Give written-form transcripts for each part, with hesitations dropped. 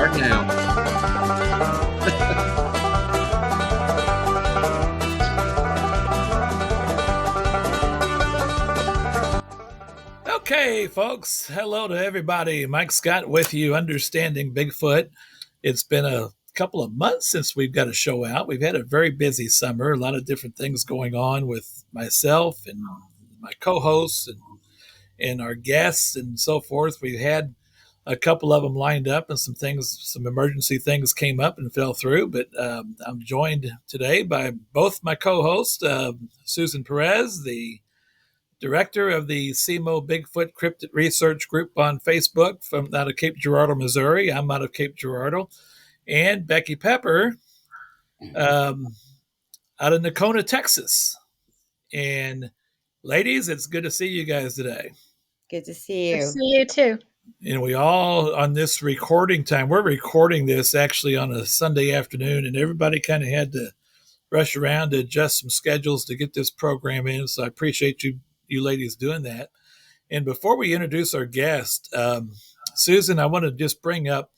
Start now. Okay, folks. Hello to everybody. Mike Scott with you, Understanding Bigfoot. It's been a couple of months since we've got a show out. We've had a very busy summer, a lot of different things going on with myself and my co-hosts and our guests and so forth. We've had a couple of them lined up, and some emergency things came up and fell through. But I'm joined today by both my co-hosts, Susan Perez, the director of the CMO Bigfoot Cryptid Research Group on Facebook from out of Cape Girardeau, Missouri. I'm out of Cape Girardeau. And Becky Pepper out of Nacona, Texas. And ladies, it's good to see you guys today. Good to see you. Good to see you too. And we all, on this recording time, we're recording this actually on a Sunday afternoon, and everybody kind of had to rush around to adjust some schedules to get this program in. So I appreciate you ladies doing that. And before we introduce our guest, Susan, I want to just bring up,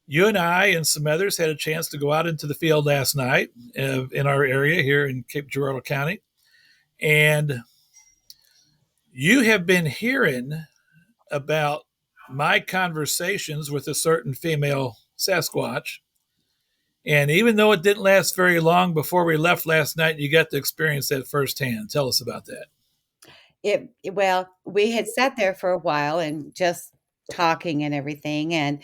you and I and some others had a chance to go out into the field last night in our area here in Cape Girardeau County. And you have been hearing about my conversations with a certain female Sasquatch. And even though it didn't last very long before we left last night, you got to experience that firsthand. Tell us about that. Well, we had sat there for a while and just talking and everything. And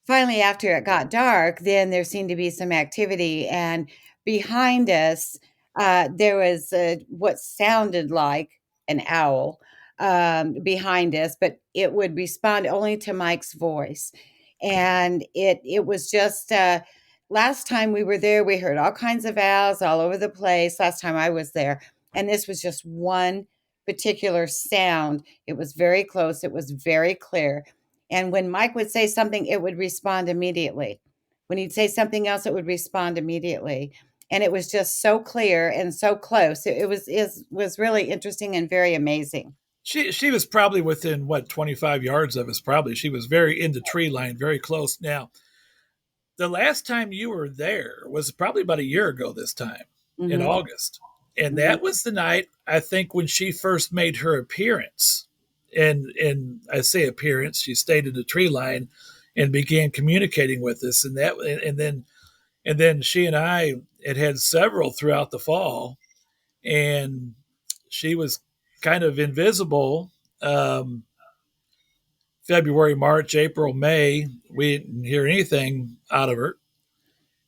finally, after it got dark, then there seemed to be some activity. And behind us, there was what sounded like an owl behind us, but it would respond only to Mike's voice. And it was just, last time we were there, we heard all kinds of owls all over the place. Last time I was there. And this was just one particular sound. It was very close. It was very clear. And when Mike would say something, it would respond immediately. When he'd say something else, it would respond immediately. And it was just so clear and so close. It was really interesting and very amazing. She was probably within, 25 yards of us, probably. She was very in the tree line, very close. Now, the last time you were there was probably about a year ago this time, in August. And that was the night, I think, when she first made her appearance. And I say appearance, she stayed in the tree line and began communicating with us. And then she and I had several throughout the fall. And she was kind of invisible. February, March, April, May, we didn't hear anything out of her.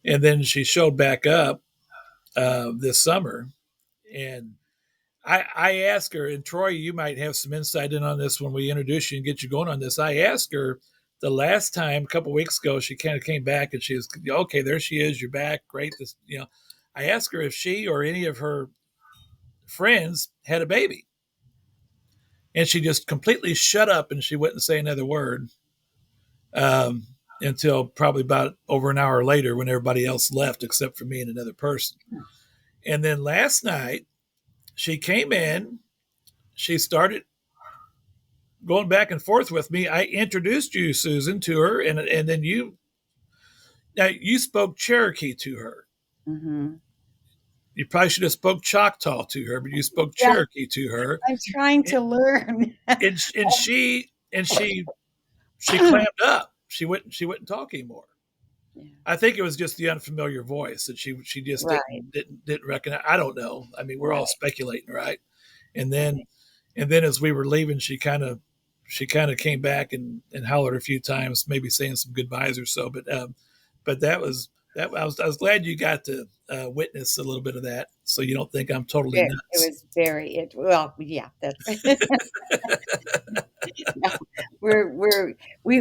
And then she showed back up this summer. And I asked her, and Troy, you might have some insight in on this when we introduce you and get you going on this. I asked her the last time, a couple of weeks ago, she kind of came back and she was, okay, there she is. You're back. Great. I asked her if she or any of her friends had a baby. And she just completely shut up and she wouldn't say another word until probably about over an hour later when everybody else left except for me and another person. And then last night, she came in, she started going back and forth with me. I introduced you, Susan, to her, and then you spoke Cherokee to her. Mm-hmm. You probably should have spoke Choctaw to her, but you spoke Cherokee to her. I'm trying to learn. and she clammed up. She wouldn't talk anymore. Yeah. I think it was just the unfamiliar voice that she just didn't recognize. I don't know. I mean, we're all speculating, right? And then as we were leaving, she kind of came back and hollered a few times, maybe saying some goodbyes or so. But that was I was glad you got to witness a little bit of that, so you don't think I'm totally nuts. It was very yeah. That's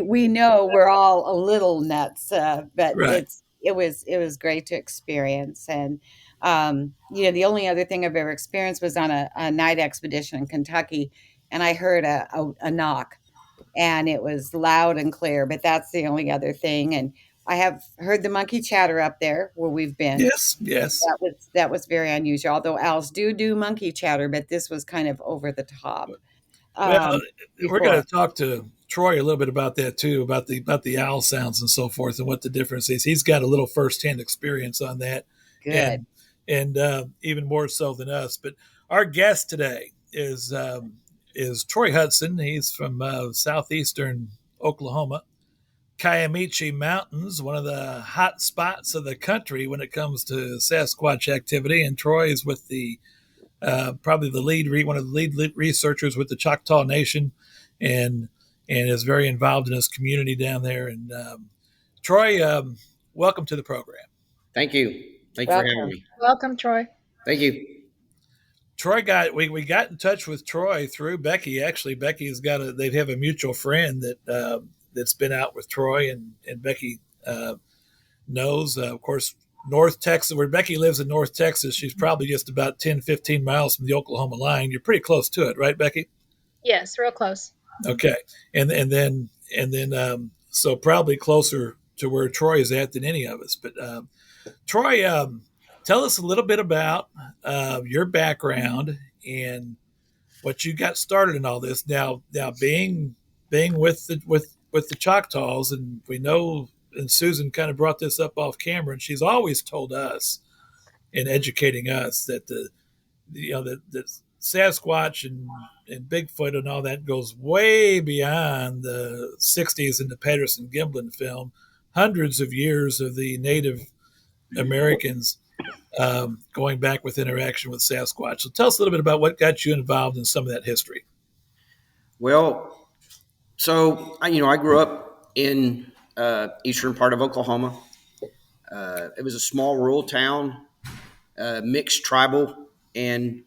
we know we're all a little nuts, but right. It was great to experience. And the only other thing I've ever experienced was on a night expedition in Kentucky, and I heard a knock, and it was loud and clear. But that's the only other thing. And I have heard the monkey chatter up there where we've been. Yes. That was very unusual. Although owls do monkey chatter, but this was kind of over the top. Well, we're going to talk to Troy a little bit about that too, about the owl sounds and so forth, and what the difference is. He's got a little firsthand experience on that, Good. and even more so than us. But our guest today is Troy Hudson. He's from southeastern Oklahoma, Kiamichi Mountains, one of the hot spots of the country when it comes to Sasquatch activity. And Troy is with the probably the one of the lead researchers with the Choctaw Nation, and is very involved in his community down there. And Troy, welcome to the program. Thank you. Thank you for having Welcome. me. Welcome, Troy. Thank you. Troy we got in touch with Troy through Becky. Actually, Becky's got they have a mutual friend that's been out with Troy, and Becky knows, of course, North Texas, where Becky lives in North Texas. She's probably just about 10, 15 miles from the Oklahoma line. You're pretty close to it, right, Becky? Yes, real close. Okay, and then so probably closer to where Troy is at than any of us. But Troy, tell us a little bit about your background and what you got started in all this. Now being with the Choctaws, and we know, and Susan kind of brought this up off camera, and she's always told us in educating us that the Sasquatch and Bigfoot and all that goes way beyond the 60s in the Patterson Gimlin film. Hundreds of years of the Native Americans going back with interaction with Sasquatch. So tell us a little bit about what got you involved in some of that history. Well, so I grew up in eastern part of Oklahoma. It was a small rural town, mixed tribal and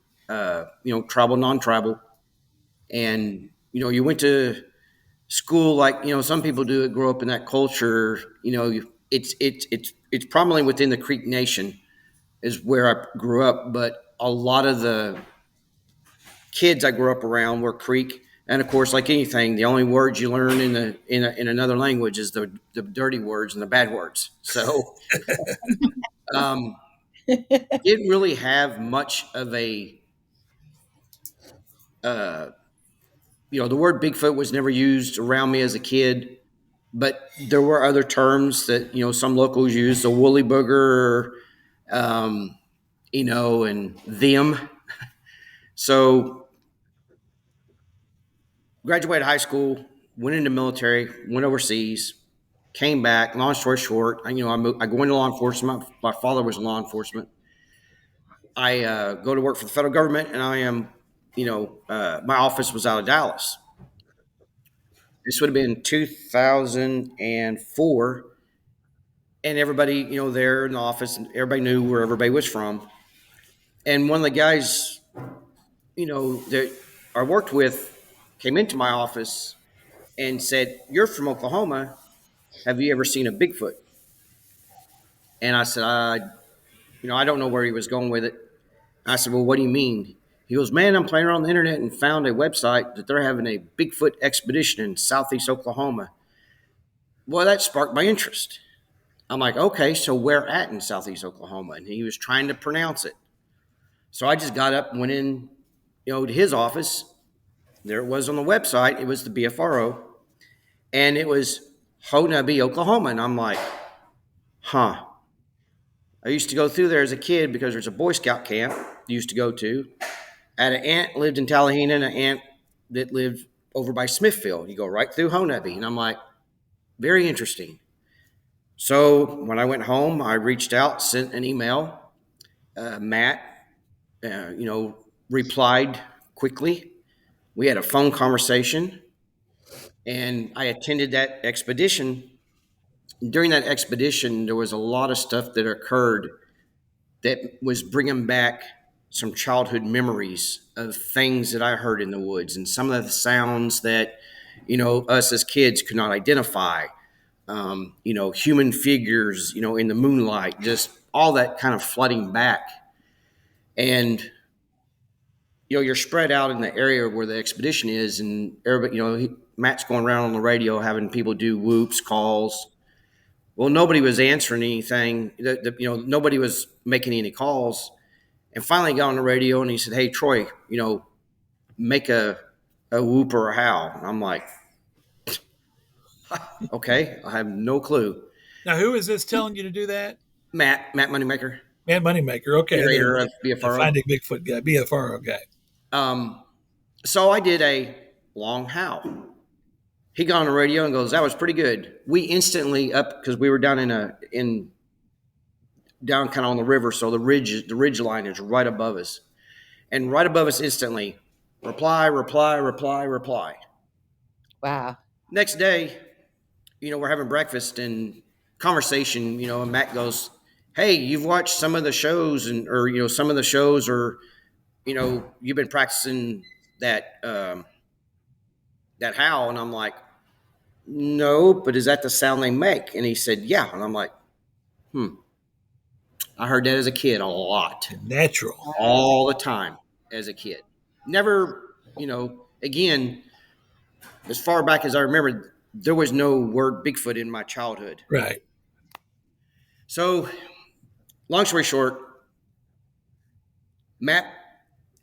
tribal, non-tribal, and you went to school like some people do it, grow up in that culture. It's prominently within the Creek Nation is where I grew up, but a lot of the kids I grew up around were Creek, and of course, like anything, the only words you learn in another language is the dirty words and the bad words. So, didn't really have much of a the word Bigfoot was never used around me as a kid, but there were other terms that some locals used, the woolly booger, um, and them. So graduated high school, went into military, went overseas, came back. Long story short, I go into law enforcement. My father was in law enforcement. I go to work for the federal government, and I am, my office was out of Dallas. This would have been 2004, and everybody, there in the office, and everybody knew where everybody was from. And one of the guys, that I worked with, came into my office and said, "You're from Oklahoma. Have you ever seen a Bigfoot?" And I said, I don't know where he was going with it. I said, "Well, what do you mean?" He goes, "Man, I'm playing around the internet and found a website that they're having a Bigfoot expedition in southeast Oklahoma." Well, that sparked my interest. I'm like, "Okay, so where at in southeast Oklahoma?" And he was trying to pronounce it. So I just got up and went in, to his office. There it was on the website. It was the BFRO, and it was Honabi, Oklahoma. And I'm like, huh. I used to go through there as a kid because there's a Boy Scout camp I used to go to. I had an aunt lived in Tallahena and an aunt that lived over by Smithfield. You go right through Honabi. And I'm like, very interesting. So when I went home, I reached out, sent an email. Matt, replied quickly. We had a phone conversation, and I attended that expedition. During that expedition, there was a lot of stuff that occurred that was bringing back some childhood memories of things that I heard in the woods and some of the sounds that, us as kids could not identify. Human figures, in the moonlight, just all that kind of flooding back. And, you're spread out in the area where the expedition is, and everybody, Matt's going around on the radio having people do whoops, calls. Well, nobody was answering anything. Nobody was making any calls. And finally got on the radio and he said, "Hey, Troy, make a whoop or a howl." And I'm like, Okay, I have no clue. Now, who is this telling you to do that? Matt Moneymaker, Man Moneymaker. Okay, curator of the BFRO. Finding Bigfoot guy, BFRO guy. So I did a long howl. He got on the radio and goes, "That was pretty good." We instantly up because we were down down kind of on the river, so the ridge line is right above us, and right above us instantly, reply, reply, reply, reply. Wow. Next day, we're having breakfast and conversation, and Matt goes, "Hey, you've watched some of the shows or some of the shows or, you've been practicing that howl." And I'm like, "No, but is that the sound they make?" And he said, "Yeah." And I'm like, I heard that as a kid a lot, Natural. all the time as a kid. Never, again, as far back as I remember, there was no word Bigfoot in my childhood. Right. So, long story short, Matt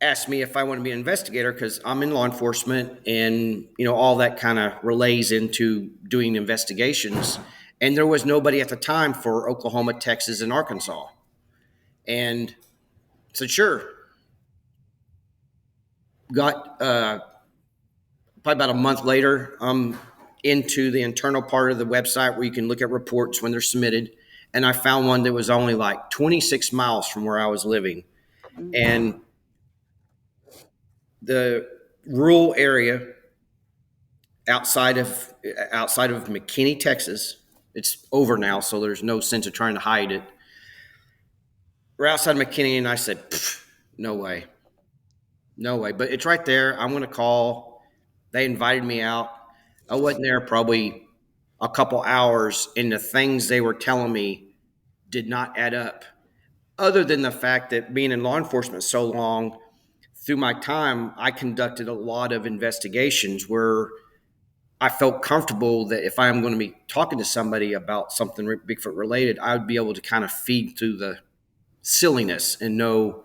asked me if I want to be an investigator because I'm in law enforcement and, all that kind of relays into doing investigations. And there was nobody at the time for Oklahoma, Texas, and Arkansas. And said, sure. Got probably about a month later, I'm into the internal part of the website where you can look at reports when they're submitted. And I found one that was only like 26 miles from where I was living. And the rural area outside of McKinney, Texas, it's over now, so there's no sense of trying to hide it. We're outside of McKinney, and I said, no way. But it's right there. I'm going to call. They invited me out. I wasn't there probably a couple hours, and the things they were telling me did not add up. Other than the fact that being in law enforcement so long, through my time, I conducted a lot of investigations where I felt comfortable that if I'm going to be talking to somebody about something Bigfoot related, I would be able to kind of feed through the silliness and know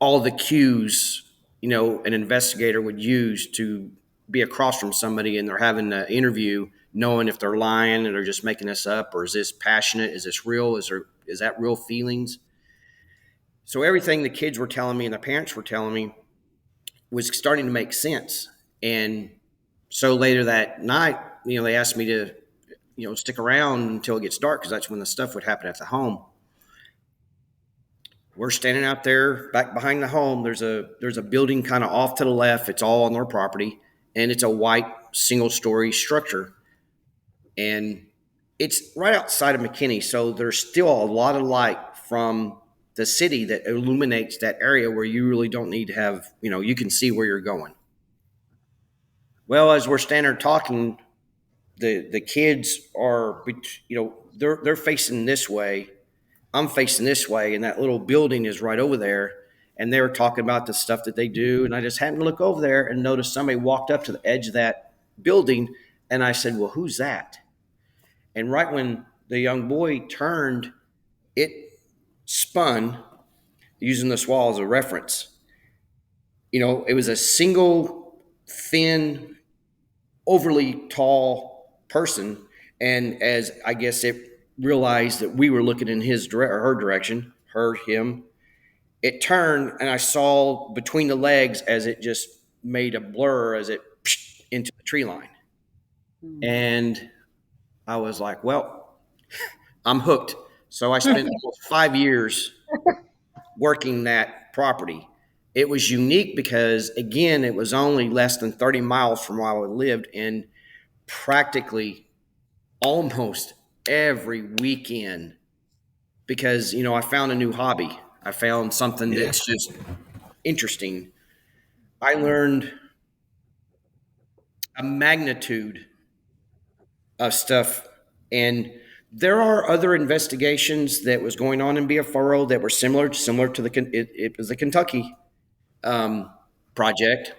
all the cues, an investigator would use to be across from somebody and they're having an interview, knowing if they're lying and they're just making this up, or is this passionate? Is this real? Is that real feelings? So everything the kids were telling me and the parents were telling me was starting to make sense. And so later that night, they asked me to, stick around until it gets dark because that's when the stuff would happen at the home. We're standing out there back behind the home. There's a building kind of off to the left. It's all on their property, and it's a white single-story structure. And it's right outside of McKinney, so there's still a lot of light from the city that illuminates that area where you really don't need to have, you can see where you're going. Well, as we're standing there talking, the kids are, they're facing this way. I'm facing this way, and that little building is right over there. And they were talking about the stuff that they do. And I just happened to look over there and noticed somebody walked up to the edge of that building. And I said, well, who's that? And right when the young boy turned, it spun, using this wall as a reference. It was a single, thin, overly tall person. And as I guess it realized that we were looking in her direction, him, it turned and I saw between the legs as it just made a blur as it into the tree line. And I was like, well, I'm hooked. So I spent almost 5 years working that property. It was unique because, again, it was only less than 30 miles from where I lived, and practically almost every weekend, because, I found a new hobby. I found something that's just interesting. I learned a magnitude of stuff, and there are other investigations that was going on in BFRO that were similar to it was the Kentucky project,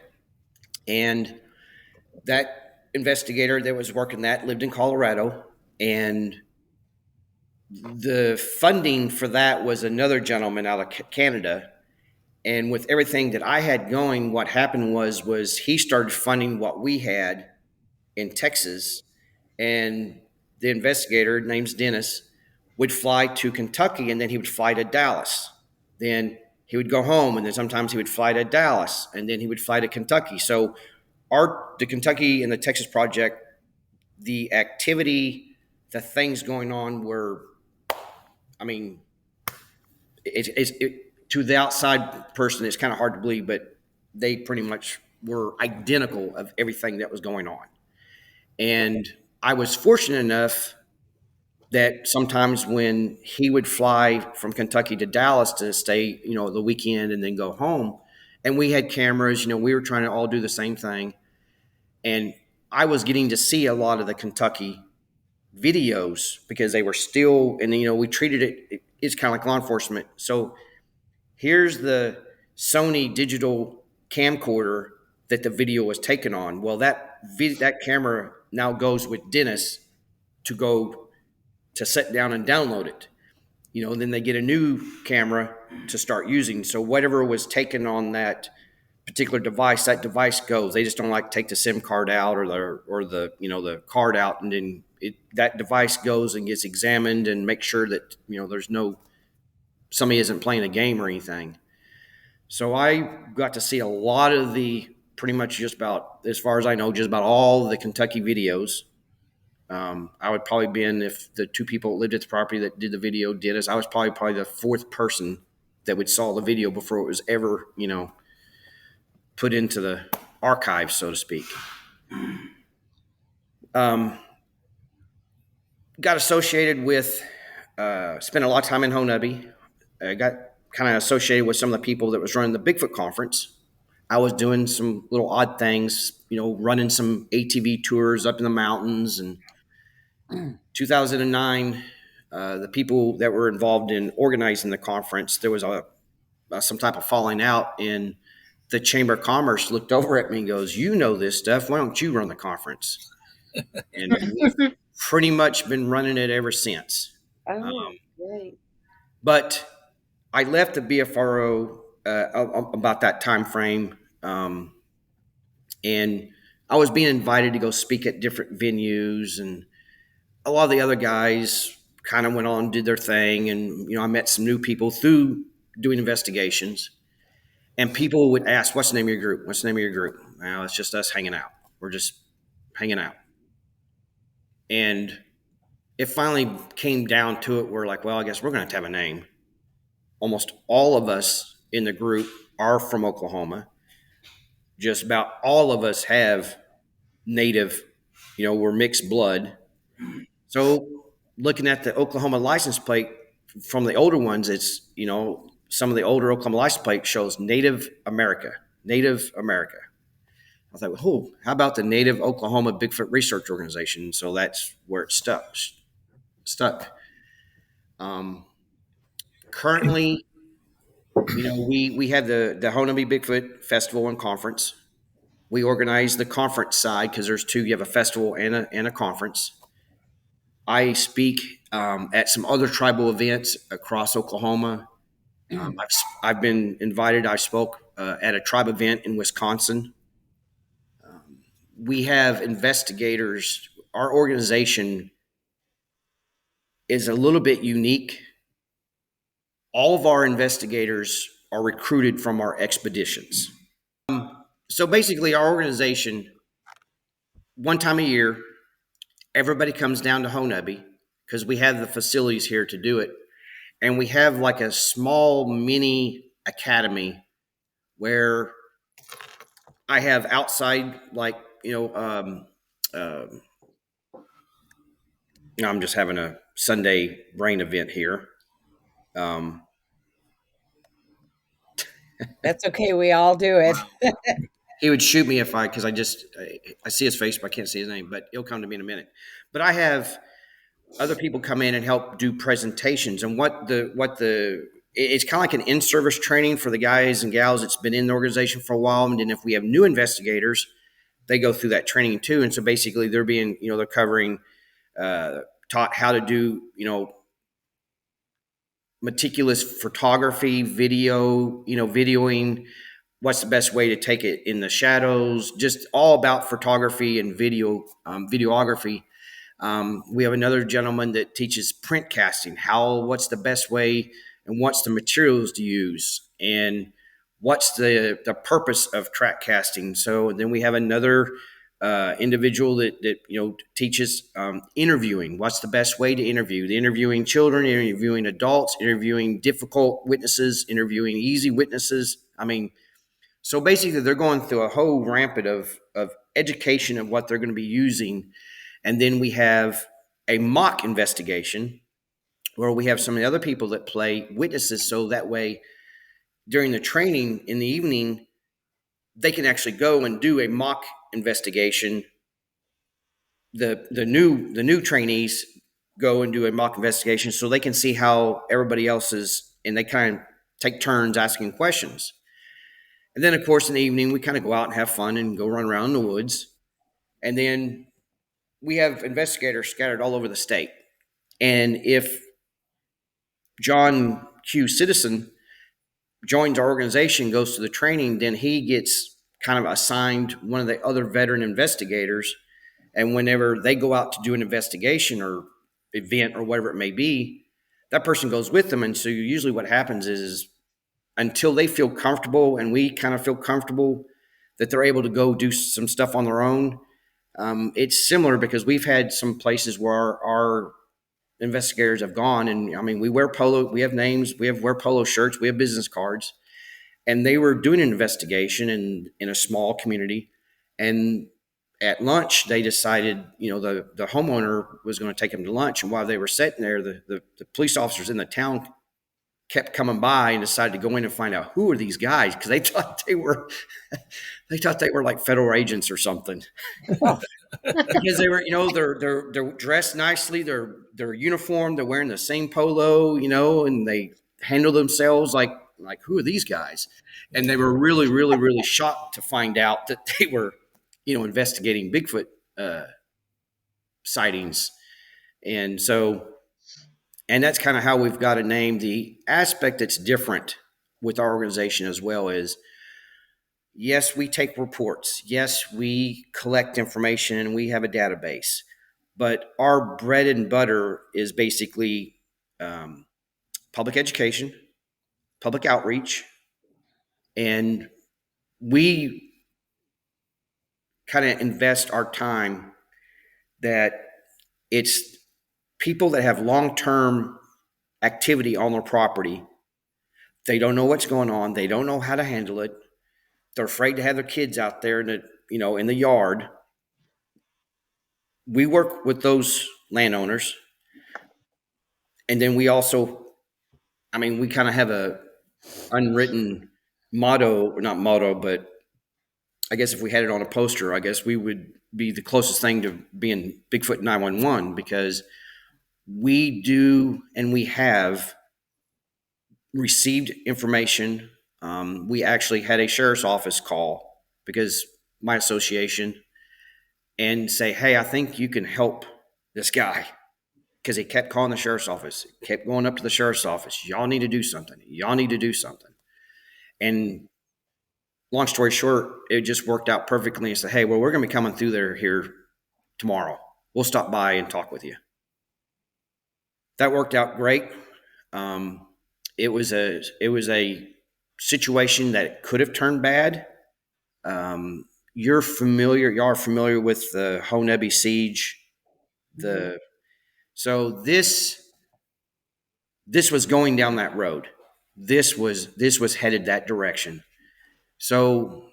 and that investigator that was working that lived in Colorado, and the funding for that was another gentleman out of Canada. And with everything that I had going, what happened was he started funding what we had in Texas, and the investigator, name's Dennis, would fly to Kentucky, and then he would fly to Dallas. Then he would go home, and then sometimes he would fly to Dallas, and then he would fly to Kentucky. So the Kentucky and the Texas project, the activity, the things going on were, I mean, to the outside person, it's kind of hard to believe, but they pretty much were identical of everything that was going on. And I was fortunate enough that sometimes when he would fly from Kentucky to Dallas to stay, the weekend and then go home, and we had cameras, we were trying to all do the same thing. And I was getting to see a lot of the Kentucky videos because they were still, and we treated it's kind of like law enforcement. So here's the Sony digital camcorder that the video was taken on. Well, that camera now goes with Dennis to sit down and download it. And then they get a new camera to start using. So whatever was taken on that particular device, that device goes. They just don't like take the SIM card out or the card out, and then that device goes and gets examined and make sure that there's somebody isn't playing a game or anything. So I got to see a lot of pretty much just about, as far as I know, just about all the Kentucky videos. I would probably been, if the two people that lived at the property that did the video did us, I was probably the fourth person that would saw the video before it was ever, put into the archive, so to speak. Got associated with, spent a lot of time in Honubby. I got kind of associated with some of the people that was running the Bigfoot conference. I was doing some little odd things, running some ATV tours up in the mountains. And 2009, the people that were involved in organizing the conference, there was some type of falling out, and the Chamber of Commerce looked over at me and goes, "You know this stuff. Why don't you run the conference?" And we've pretty much been running it ever since. Oh, great. But I left the BFRO about that time frame, and I was being invited to go speak at different venues, and a lot of the other guys kind of went on and did their thing, and I met some new people through doing investigations. And people would ask, "What's the name of your group? What's the name of your group?" Well, it's just us hanging out. We're just hanging out. And it finally came down to it. We're like, well, I guess we're going to have to have a name. Almost all of us in the group are from Oklahoma. Just about all of us have native, we're mixed blood. So looking at the Oklahoma license plate from the older ones, it's, some of the older Oklahoma license plate shows Native America. Native America. I thought, well, how about the Native Oklahoma Bigfoot Research Organization? So that's where it stuck. Currently, we have the Honubby Bigfoot Festival and Conference. We organize the conference side because there's two. You have a festival and a conference. I speak at some other tribal events across Oklahoma. I've been invited. I spoke at a tribe event in Wisconsin. We have investigators. Our organization is a little bit unique. All of our investigators are recruited from our expeditions. So basically, our organization, one time a year, everybody comes down to Honubby because we have the facilities here to do it. And we have like a small mini academy where I have outside, I'm just having a Sunday brain event here. That's okay. We all do it. He would shoot me because I see his face, but I can't see his name, but he'll come to me in a minute. But I have other people come in and help do presentations, and it's kind of like an in-service training for the guys and gals that's been in the organization for a while. And then if we have new investigators, they go through that training too. And so basically they're being, they're covering, taught how to do, meticulous photography, video, videoing, what's the best way to take it in the shadows, just all about photography and videography. We have another gentleman that teaches print casting. What's the best way, and what's the materials to use, and what's the purpose of track casting. So then we have another individual that teaches interviewing. What's the best way to interview? The interviewing children, interviewing adults, interviewing difficult witnesses, interviewing easy witnesses. So basically, they're going through a whole rampant of education of what they're going to be using. And then we have a mock investigation where we have some of the other people that play witnesses. So that way, during the training in the evening, they can actually go and do a mock investigation. The new trainees go and do a mock investigation so they can see how everybody else is, and they kind of take turns asking questions. And then, of course, in the evening, we kind of go out and have fun and go run around in the woods. And then we have investigators scattered all over the state. And if John Q. Citizen joins our organization, goes to the training, then he gets kind of assigned one of the other veteran investigators. And whenever they go out to do an investigation or event or whatever it may be, that person goes with them. And so usually what happens is until they feel comfortable and we kind of feel comfortable that they're able to go do some stuff on their own. It's similar because we've had some places where our investigators have gone, and we wear polo, we have names, wear polo shirts, we have business cards, and they were doing an investigation in a small community, and at lunch they decided, the homeowner was going to take them to lunch, and while they were sitting there, the police officers in the town kept coming by and decided to go in and find out who are these guys, because they thought they were like federal agents or something. Because they were, they're dressed nicely, they're uniformed, they're wearing the same polo, and they handle themselves like who are these guys? And they were really, really, really shocked to find out that they were, investigating Bigfoot sightings. And that's kind of how we've got to name the aspect that's different with our organization as well is, yes, we take reports. Yes, we collect information and we have a database. But our bread and butter is basically public education, public outreach, and we kind of invest our time that it's people that have long-term activity on their property. They don't know what's going on. They don't know how to handle it. They're afraid to have their kids out there in the yard. We work with those landowners. And then we also, we kind of have a unwritten motto, not motto, but I guess if we had it on a poster, I guess we would be the closest thing to being Bigfoot 911, because we do and we have received information. We actually had a sheriff's office call because my association and say, hey, I think you can help this guy, because he kept calling the sheriff's office, kept going up to the sheriff's office. Y'all need to do something. Y'all need to do something. And long story short, it just worked out perfectly and said, hey, well, we're going to be coming through there here tomorrow. We'll stop by and talk with you. That worked out great. It was a situation that could have turned bad. Y'all are familiar with the Honebi siege. So this was going down that road. This was headed that direction. So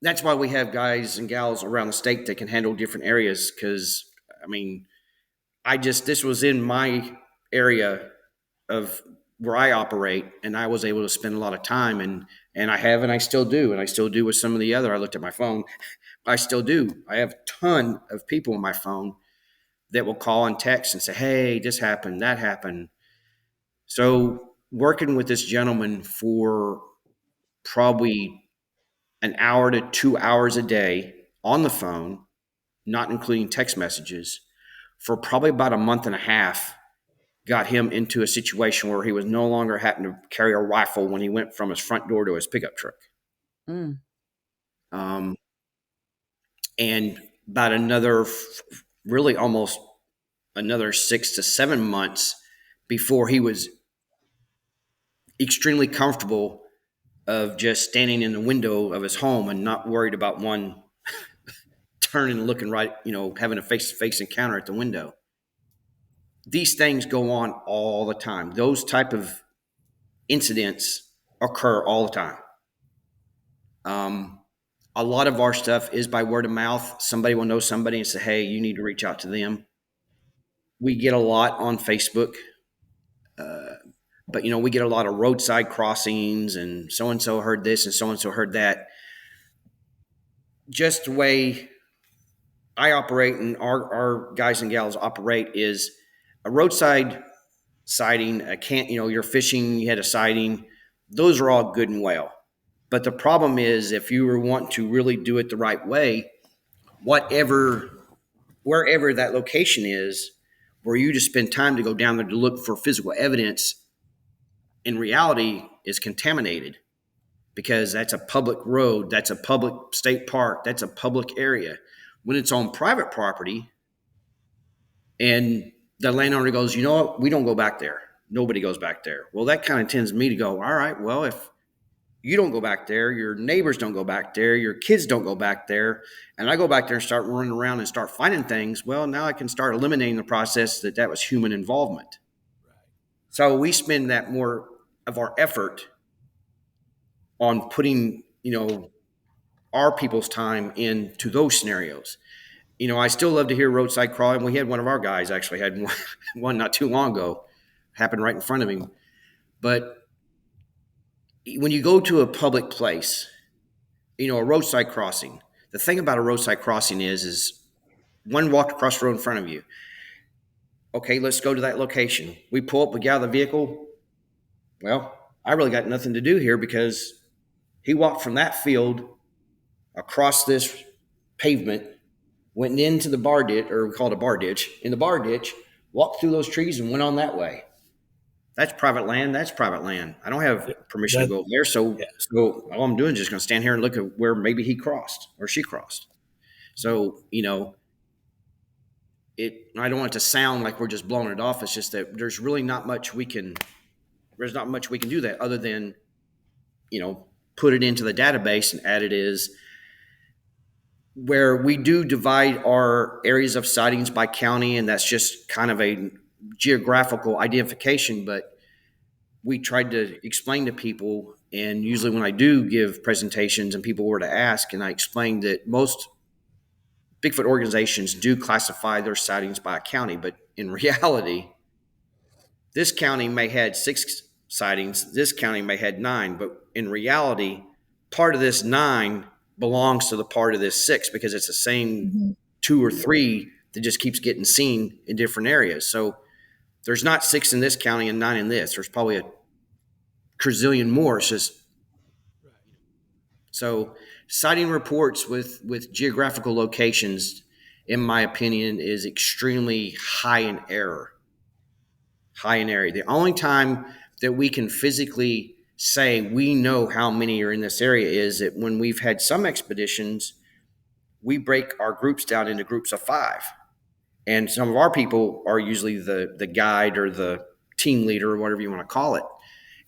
that's why we have guys and gals around the state that can handle different areas. Because this was in my area of where I operate, and I was able to spend a lot of time, and I still do with some of the other. I looked at my phone. I still do. I have a ton of people on my phone that will call and text and say, hey, this happened, that happened. So working with this gentleman for probably an hour to 2 hours a day on the phone, not including text messages, for probably about a month and a half, got him into a situation where he was no longer having to carry a rifle when he went from his front door to his pickup truck. And about another really almost another 6 to 7 months before he was extremely comfortable of just standing in the window of his home and not worried about one turning and looking right, having a face-to-face encounter at the window. These things go on all the time. Those type of incidents occur all the time. A lot of our stuff is by word of mouth. Somebody will know somebody and say, hey, you need to reach out to them. We get a lot on Facebook. But we get a lot of roadside crossings and so heard this and so heard that. Just the way I operate and our guys and gals operate is a roadside sighting, you're fishing, you had a sighting. Those are all good and well. But the problem is if you were wanting to really do it the right way, wherever that location is, where you just spend time to go down there to look for physical evidence, in reality is contaminated because that's a public road, that's a public state park, that's a public area. When it's on private property and the landowner goes, you know what, we don't go back there. Nobody goes back there. Well, that kind of tends me to go, all right, well, if you don't go back there, your neighbors don't go back there, your kids don't go back there, and I go back there and start running around and start finding things, well, now I can start eliminating the process that was human involvement. So we spend that more of our effort on putting, our people's time into those scenarios. I still love to hear roadside crawling. We had one of our guys actually had one not too long ago, happened right in front of him. But when you go to a public place, a roadside crossing, the thing about a roadside crossing is one walked across the road in front of you. Okay, let's go to that location. We pull up, we get out of the vehicle. Well, I really got nothing to do here because he walked from that field across this pavement, went into the bar ditch, or we call it a bar ditch, in the bar ditch, walked through those trees and went on that way. That's private land. That's private land. I don't have permission to go there. So all I'm doing is just going to stand here and look at where maybe he crossed or she crossed. So, I don't want it to sound like we're just blowing it off. It's just that there's not much we can do that other than, put it into the database and add it as where we do divide our areas of sightings by county. And that's just kind of a geographical identification, but we tried to explain to people. And usually when I do give presentations and people were to ask, and I explained that most Bigfoot organizations do classify their sightings by a county, but in reality, this county may had 6 sightings, this county may had 9, but in reality, part of this 9 belongs to the part of this 6 because it's the same 2 or 3 that just keeps getting seen in different areas. So there's not 6 in this county and 9 in this. There's probably a trillion more. It's just so sighting reports with geographical locations, in my opinion, is extremely high in error. The only time that we can physically say we know how many are in this area is that when we've had some expeditions, we break our groups down into groups of 5. And some of our people are usually the guide or the team leader or whatever you want to call it.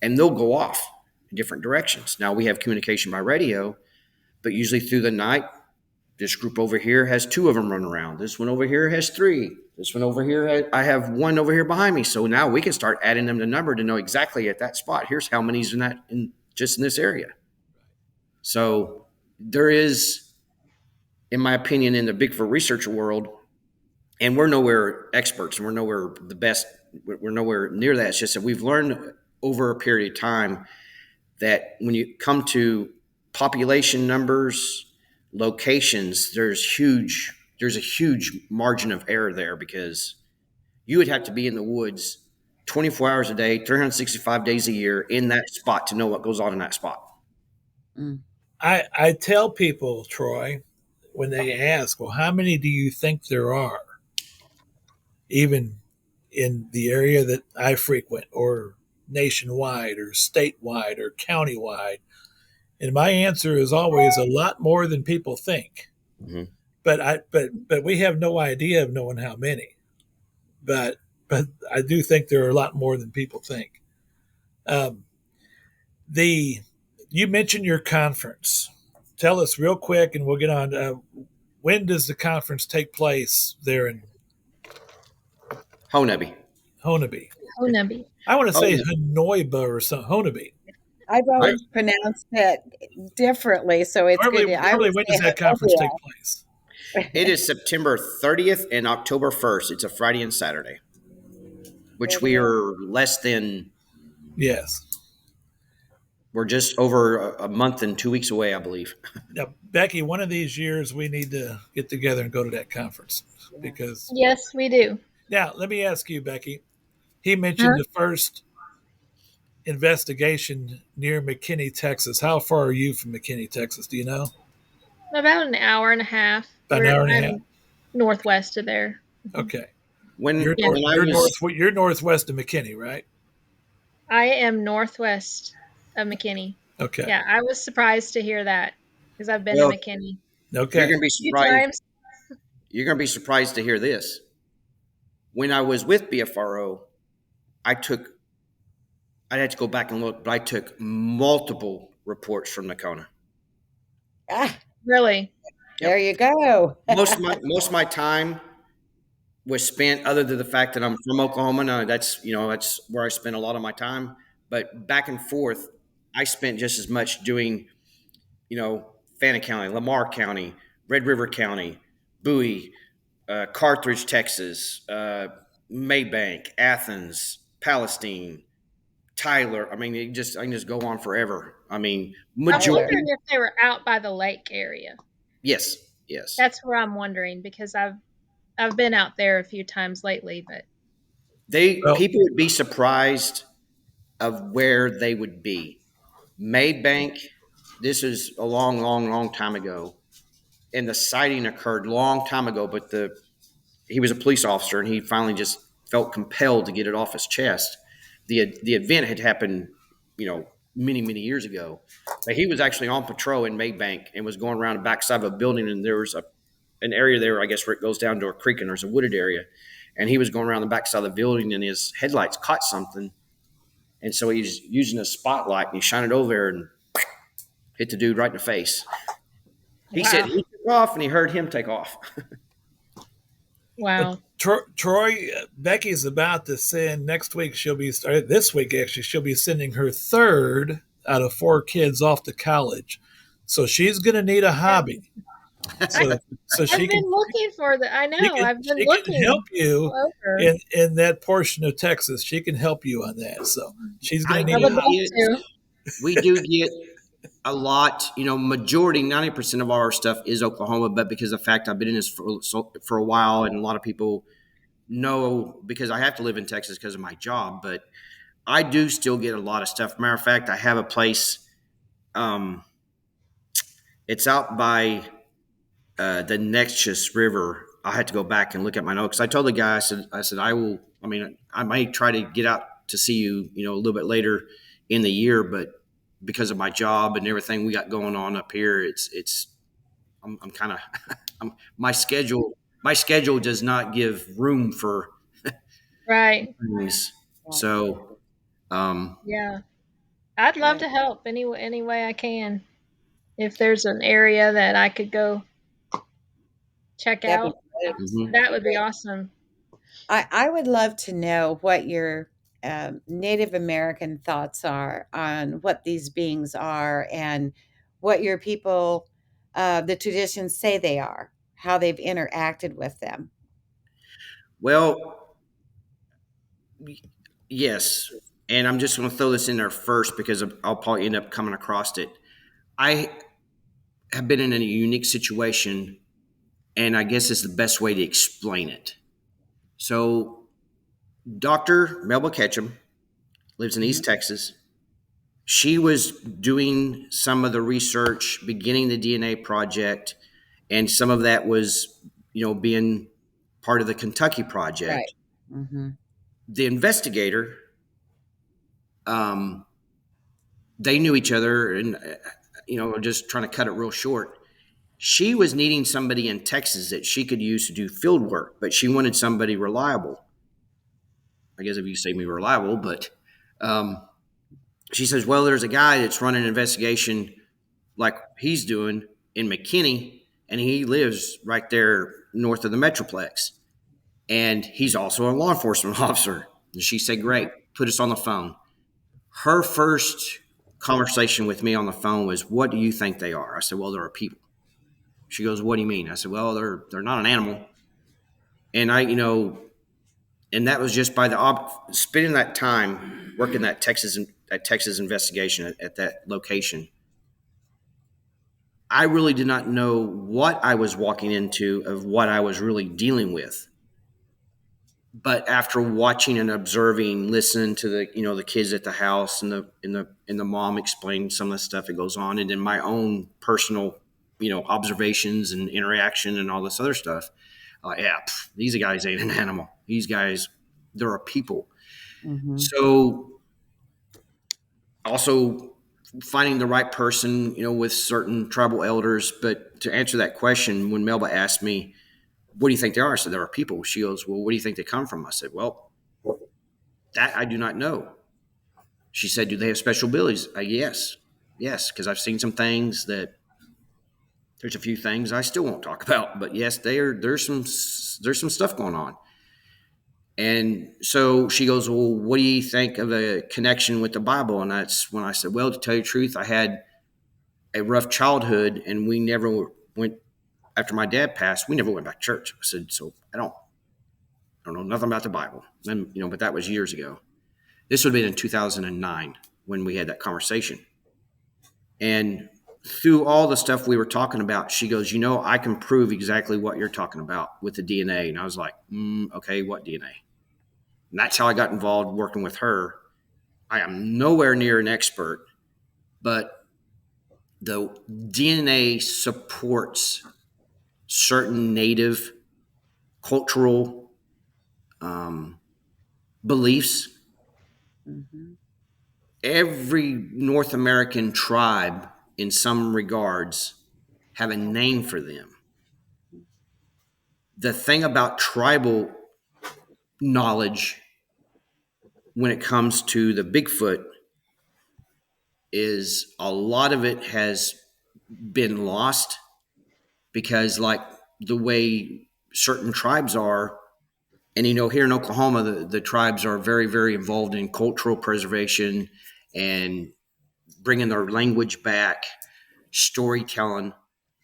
And they'll go off in different directions. Now we have communication by radio, but usually through the night, this group over here has 2 of them running around. This one over here has 3. This one over here, I have 1 over here behind me. So now we can start adding them the number to know exactly at that spot. Here's how many's just in this area. So there is, in my opinion, in the Bigfoot researcher world, and we're nowhere experts and we're nowhere the best. We're nowhere near that. It's just that we've learned over a period of time that when you come to population numbers, locations, there's a huge margin of error there because you would have to be in the woods 24 hours a day, 365 days a year in that spot to know what goes on in that spot. I tell people, Troy, when they ask, well, how many do you think there are? Even in the area that I frequent or nationwide or statewide or countywide. And my answer is always a lot more than people think. Mm-hmm. but we have no idea of knowing how many. But I do think there are a lot more than people think. Um, the You mentioned your conference. Tell us real quick, and we'll get on. When does the conference take place there in Honaby. Honaby? Honaby. I want to say Honaby. Hanoiba or something. Honaby. I've I, always pronounced it differently, so it's good. I Normally, would when say does that conference take place? it is September 30th and October 1st. It's a Friday and Saturday, which we are less than, Yes. we're just over a month and 2 weeks away, I believe. Now, Becky, one of these years we need to get together and go to that conference because Yes, we do. now let me ask you, Becky. He mentioned Huh? the first investigation near McKinney, Texas. How far are you from McKinney, Texas? Do you know? About an hour and a half. About an hour and a half. I'm northwest of there. Okay. When Yeah. when I was You're northwest of McKinney, right? I am northwest of McKinney. Okay. Yeah, I was surprised to hear that because I've been to well, McKinney you're Okay. gonna be a few surprised. times. You're gonna be surprised to hear this. When I was with BFRO, I took I'd have to go back and look, but I took multiple reports from Nakona. Ah, Really? there you go. Most of my time was spent, other than the fact that I'm from Oklahoma. Now that's where I spent a lot of my time. But back and forth, I spent just as much doing, Fannin County, Lamar County, Red River County, Bowie, Carthage, Texas, Maybank, Athens, Palestine, Tyler. I mean, I can just go on forever. I mean, I'm majority. wondering if they were out by the lake area. Yes, yes. That's where I'm wondering because I've been out there a few times lately, but Well, People would be surprised of where they would be. Maybank. This is a long, long, long time ago, and the sighting occurred long time ago. But he was a police officer, and he finally just felt compelled to get it off his chest. The event had happened, many, many years ago. But he was actually on patrol in Maybank and was going around the backside of a building, and there was an area there, I guess, where it goes down to a creek, and there's a wooded area. And he was going around the backside of the building, and his headlights caught something. And so he's using a spotlight, and he shined it over there and hit the dude right in the face. He said wow. he took off, and he heard him take off. Wow. Troy, Becky's about to send next week. This week actually. She'll be sending her third out of 4 kids off to college, so she's going to need a hobby. So I've been looking for the. I know. I've been she can looking help you all over. in that portion of Texas. She can help you on that. So she's going to I need would a love hobby. to. We do get a lot, majority, 90% of our stuff is Oklahoma, but because of the fact I've been in this for a while, and a lot of people know because I have to live in Texas because of my job, but I do still get a lot of stuff. Matter of fact, I have a place, it's out by the Nexus River. I had to go back and look at my notes. I told the guy, I said, I might try to get out to see you, a little bit later in the year, but because of my job and everything we got going on up here, I'm kind of, my schedule does not give room for Right. things. So, Yeah. I'd love to help any way I can. If there's an area that I could go check That'd be out, great. that would be awesome. I would love to know what your Native American thoughts are on what these beings are and what your people, the traditions say they are, how they've interacted with them. well, yes. And I'm just going to throw this in there first because I'll probably end up coming across it. I have been in a unique situation, and I guess it's the best way to explain it. So, Dr. Melba Ketchum lives in East Texas. She was doing some of the research, beginning the DNA project, and some of that was, being part of the Kentucky Right. project. Mm-hmm. The investigator, um, they knew each other, and just trying to cut it real short. She was needing somebody in Texas that she could use to do field work, but she wanted somebody reliable. I guess if you say me reliable, but um, she says, well, there's a guy that's running an investigation like he's doing in McKinney, and he lives right there north of the Metroplex. And he's also a law enforcement officer. And she said, great, put us on the phone. Her first conversation with me on the phone was, what do you think they are? I said, well, they're a people. She goes, what do you mean? I said, well, they're not an animal. And and that was just by spending that time working that Texas investigation at that location. I really did not know what I was walking into, of what I was really dealing with. But after watching and observing, listening to the kids at the house and the mom explain some of the stuff that goes on, and then my own personal observations and interaction and all this other stuff, these guys ain't an animal. These guys, they're a people. Mm-hmm. So also finding the right person, with certain tribal elders. But to answer that question, when Melba asked me, what do you think they are? I said, there are people. She goes, well, where do you think they come from? I said, well, that I do not know. She said, do they have special abilities? Yes, because I've seen some things that there's a few things I still won't talk about, but yes, there's some stuff going on. And so she goes, well, what do you think of a connection with the Bible? And that's when I said, well, to tell you the truth, I had a rough childhood, and we never went, after my dad passed, we never went back to church. I said, so I don't know nothing about the Bible. And, but that was years ago. This would have been in 2009 when we had that conversation. And through all the stuff we were talking about, she goes, I can prove exactly what you're talking about with the DNA. And I was like, okay, what DNA? And that's how I got involved working with her. I am nowhere near an expert, but the DNA supports certain native cultural beliefs. Mm-hmm. Every North American tribe, in some regards, have a name for them. The thing about tribal knowledge when it comes to the Bigfoot is a lot of it has been lost because, like the way certain tribes are, and here in Oklahoma, the tribes are very, very involved in cultural preservation and bringing their language back, storytelling.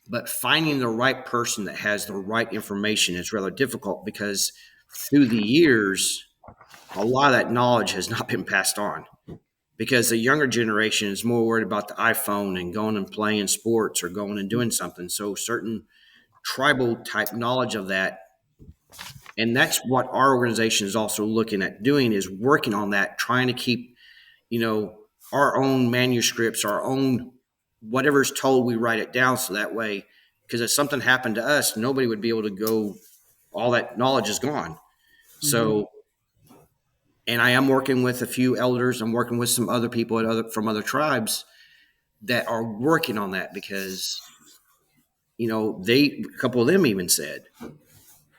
But finding the right person that has the right information is rather difficult because through the years, a lot of that knowledge has not been passed on because the younger generation is more worried about the iPhone and going and playing sports or going and doing something. So certain tribal type knowledge of that, and that's what our organization is also looking at doing, is working on that, trying to keep, our own manuscripts, our own whatever's told, we write it down so that way, because if something happened to us, nobody would be able to go, all that knowledge is gone. Mm-hmm. So, and I am working with a few elders. I'm working with some other people from other tribes that are working on that because, a couple of them even said,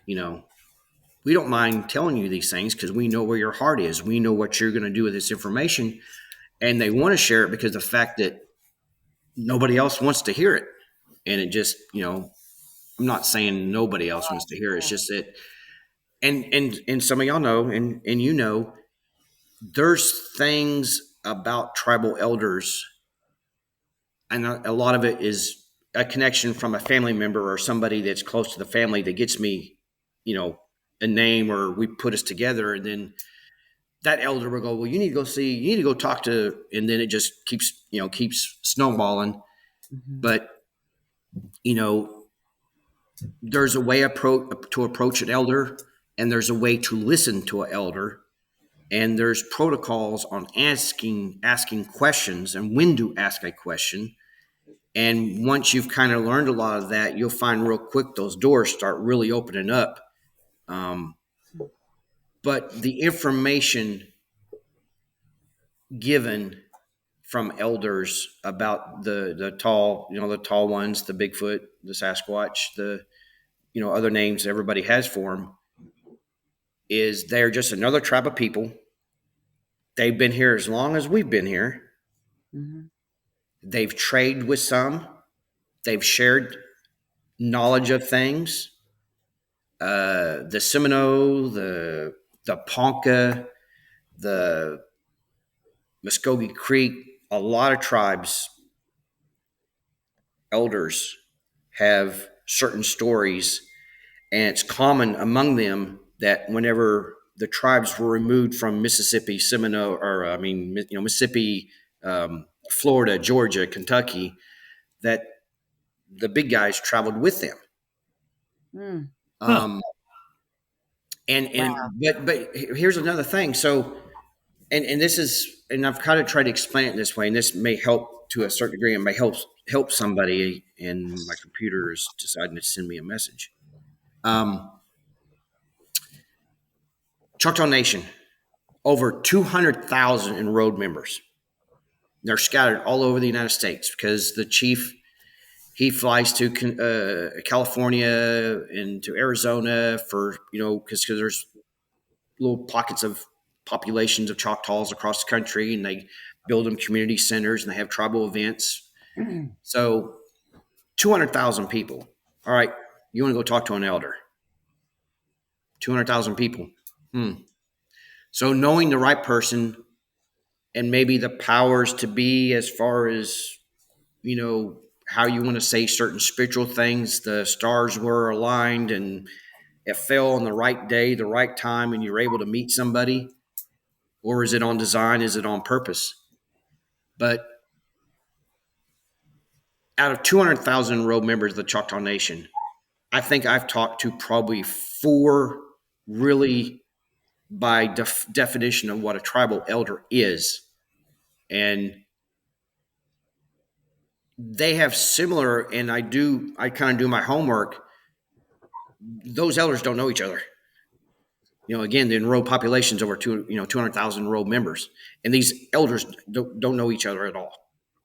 we don't mind telling you these things because we know where your heart is. We know what you're going to do with this information. And they want to share it because of the fact that nobody else wants to hear it. And it just, I'm not saying nobody else wants to hear it. It's just that, and some of y'all know, and there's things about tribal elders, and a lot of it is a connection from a family member or somebody that's close to the family that gets me, a name, or we put us together, and then that elder will go, well, you need to go talk to, and then it just keeps snowballing. Mm-hmm. But, there's a way to approach an elder, and there's a way to listen to an elder, and there's protocols on asking questions and when to ask a question. And once you've kind of learned a lot of that, you'll find real quick those doors start really opening up. But the information given from elders about the tall, the tall ones, the Bigfoot, the Sasquatch, the other names everybody has for them, is they're just another tribe of people. They've been here as long as we've been here. Mm-hmm. They've traded with some. They've shared knowledge of things. The Seminole, the Ponca, the Muskogee Creek, a lot of tribes, elders have certain stories, and it's common among them that whenever the tribes were removed from Mississippi, Seminole, or Mississippi, Florida, Georgia, Kentucky, that the big guys traveled with them. Mm. Um, but here's another thing. So, and this is, and I've kind of tried to explain it this way, and this may help to a certain degree, and may help somebody. And my computer is deciding to send me a message. Choctaw Nation, over 200,000 enrolled members. They're scattered all over the United States because the chief, he flies to California and to Arizona for, because there's little pockets of populations of Choctaws across the country, and they build them community centers and they have tribal events. So 200,000 people. All right, you want to go talk to an elder. 200,000 people. So knowing the right person and maybe the powers to be, as far as, how you want to say certain spiritual things, the stars were aligned and it fell on the right day, the right time, and you're able to meet somebody. Or is it on design? Is it on purpose? But out of 200,000 enrolled members of the Choctaw Nation, I think I've talked to probably 4 really by definition of what a tribal elder is. And they have similar, and I kind of do my homework. Those elders don't know each other. Again, the enrolled population's over 200,000 enrolled members, and these elders don't know each other at all.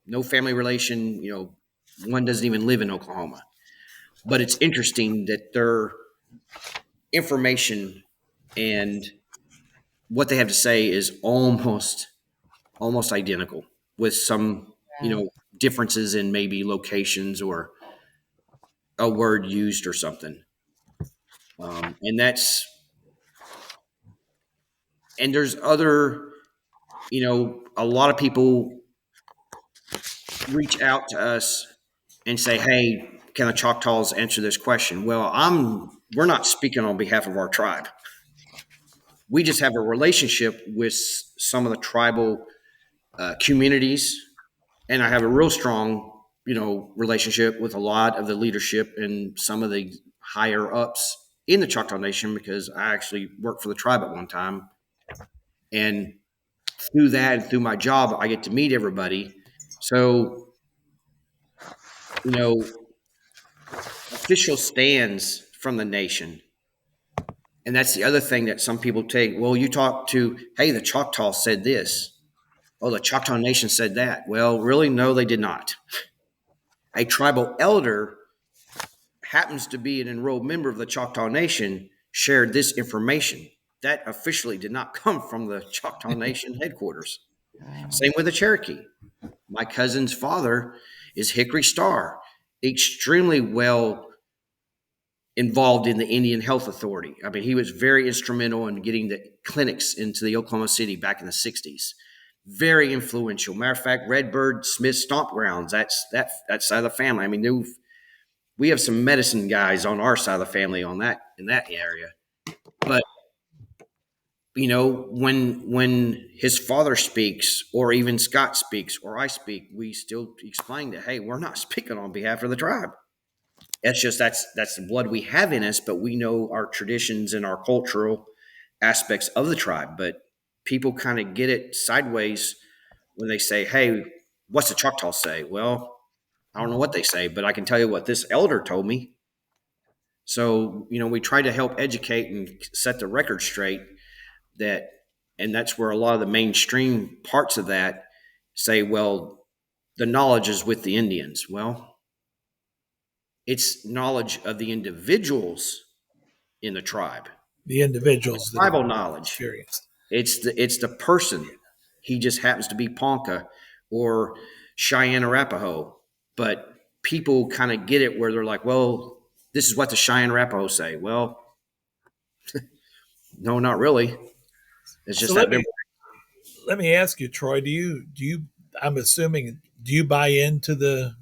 No family relation. One doesn't even live in Oklahoma. But it's interesting that their information and what they have to say is almost identical, with some differences in maybe locations or a word used or something. And there's other, a lot of people reach out to us and say, hey, can the Choctaws answer this question? Well, we're not speaking on behalf of our tribe. We just have a relationship with some of the tribal communities, and I have a real strong, relationship with a lot of the leadership and some of the higher ups in the Choctaw Nation, because I actually worked for the tribe at one time. And through that and through my job, I get to meet everybody. So, official stands from the nation. And that's the other thing that some people take. Well, you talk to, hey, the Choctaw said this. Oh, the Choctaw Nation said that. Well, really, no, they did not. A tribal elder happens to be an enrolled member of the Choctaw Nation, shared this information. That officially did not come from the Choctaw Nation headquarters. Same with the Cherokee. My cousin's father is Hickory Star, extremely well involved in the Indian Health Authority. I mean, he was very instrumental in getting the clinics into the Oklahoma City back in the 60s. Very influential. Matter of fact, Redbird Smith Stomp Grounds, that's that side of the family. I mean, we have some medicine guys on our side of the family in that area. But when his father speaks, or even Scott speaks, or I speak, we still explain that, hey, we're not speaking on behalf of the tribe. It's just that's the blood we have in us, but we know our traditions and our cultural aspects of the tribe. But people kind of get it sideways when they say, hey, what's the Choctaw say? Well, I don't know what they say, but I can tell you what this elder told me. So, we try to help educate and set the record straight, and that's where a lot of the mainstream parts of that say, well, the knowledge is with the Indians. Well, it's knowledge of the individuals in the tribe, The individuals that have tribal knowledge. experienced. It's the person. He just happens to be Ponca or Cheyenne Arapaho. But people kind of get it where they're like, well, this is what the Cheyenne Arapaho say. Well, no, not really. It's So just that memory. let me ask you, Troy. Do you? I'm assuming. Do you buy into the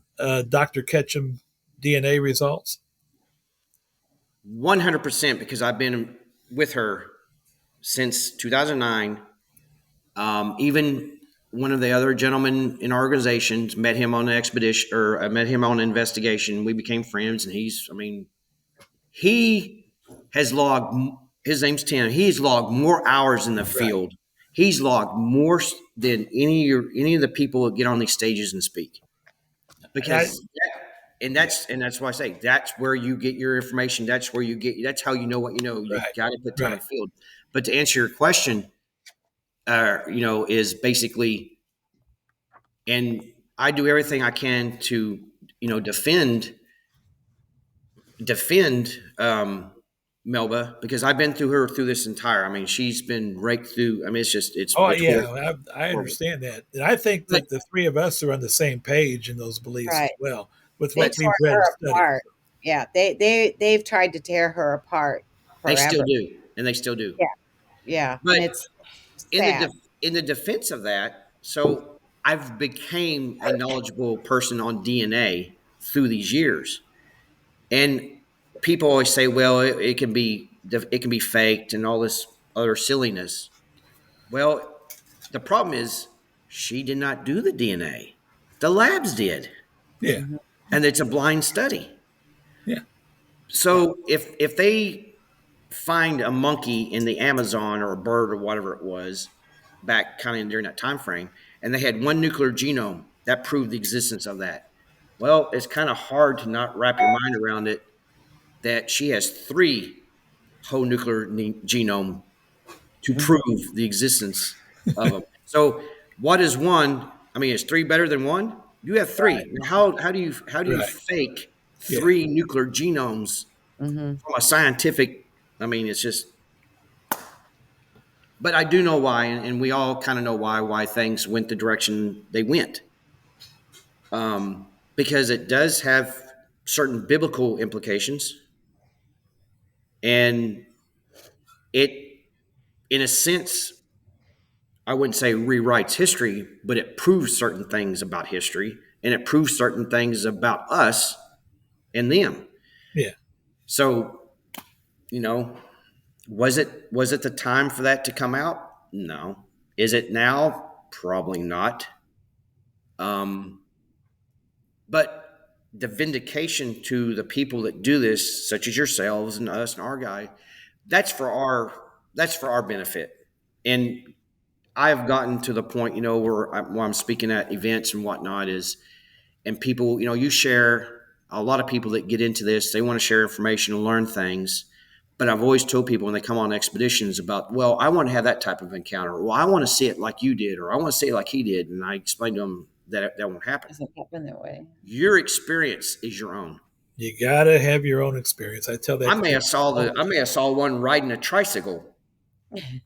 Dr. Ketchum DNA results? 100% because I've been with her since 2009. Even one of the other gentlemen in our organizations met him on an expedition, or I met him on an investigation. We became friends, and he has logged. His name's Tim. He's logged more hours in the field. He's logged more than any of the people that get on these stages and speak. Because that's why I say that's where you get your information. That's where that's how you know what you know. You got to put time in the field. But to answer your question, is basically, and I do everything I can to, defend Melba, because I've been through her through this entire. I mean, she's been raked through. I mean, it's Oh it's yeah, horrible. I understand that, and I think that the three of us are on the same page in those beliefs as Right. well, with They what we've tore read her and studied. apart. Yeah, they've tried to tear her apart They still forever. do, and they still do. Yeah, yeah, and But it's in the sad. in the defense of that, so I've became a knowledgeable person on DNA through these years, and people always say, "Well, it can be faked and all this other silliness." Well, the problem is she did not do the DNA; the labs did, Yeah, Mhm. and it's a blind study. yeah, Yeah. So if they find a monkey in the Amazon or a bird or whatever it was back kind of during that time frame, and they had one nuclear genome that proved the existence of that. Well, it's kind of hard to not wrap your mind around it that she has three whole nuclear genome to Mhm. prove the existence of them. So what is one? I mean, is three better than one? You have three. Now, how do you right, fake yeah. three nuclear genomes Mhm. from a scientific? I mean, it's just. But I do know why, and we all kind of know why things went the direction they went, because it does have certain biblical implications, and it, in a sense, I wouldn't say rewrites history, but it proves certain things about history, and it proves certain things about us and them. Yeah. So, you know, was it the time for that to come out? No. Is it now? Probably not. Um, but the vindication to the people that do this, such as yourselves and us and our guy, that's for our that's for our benefit. And I've gotten to the point, where I'm speaking at events and whatnot and people, you share. A lot of people that get into this, they want to share information and learn things. But I've always told people when they come on expeditions about, well, I want to have that type of encounter. Well, I want to see it like you did, or I want to see it like he did. And I explain to them that that won't happen. Doesn't happen that way. Your experience is your own. You gotta have your own experience. I tell I that to may have people saw all the I may time. have saw one riding a tricycle.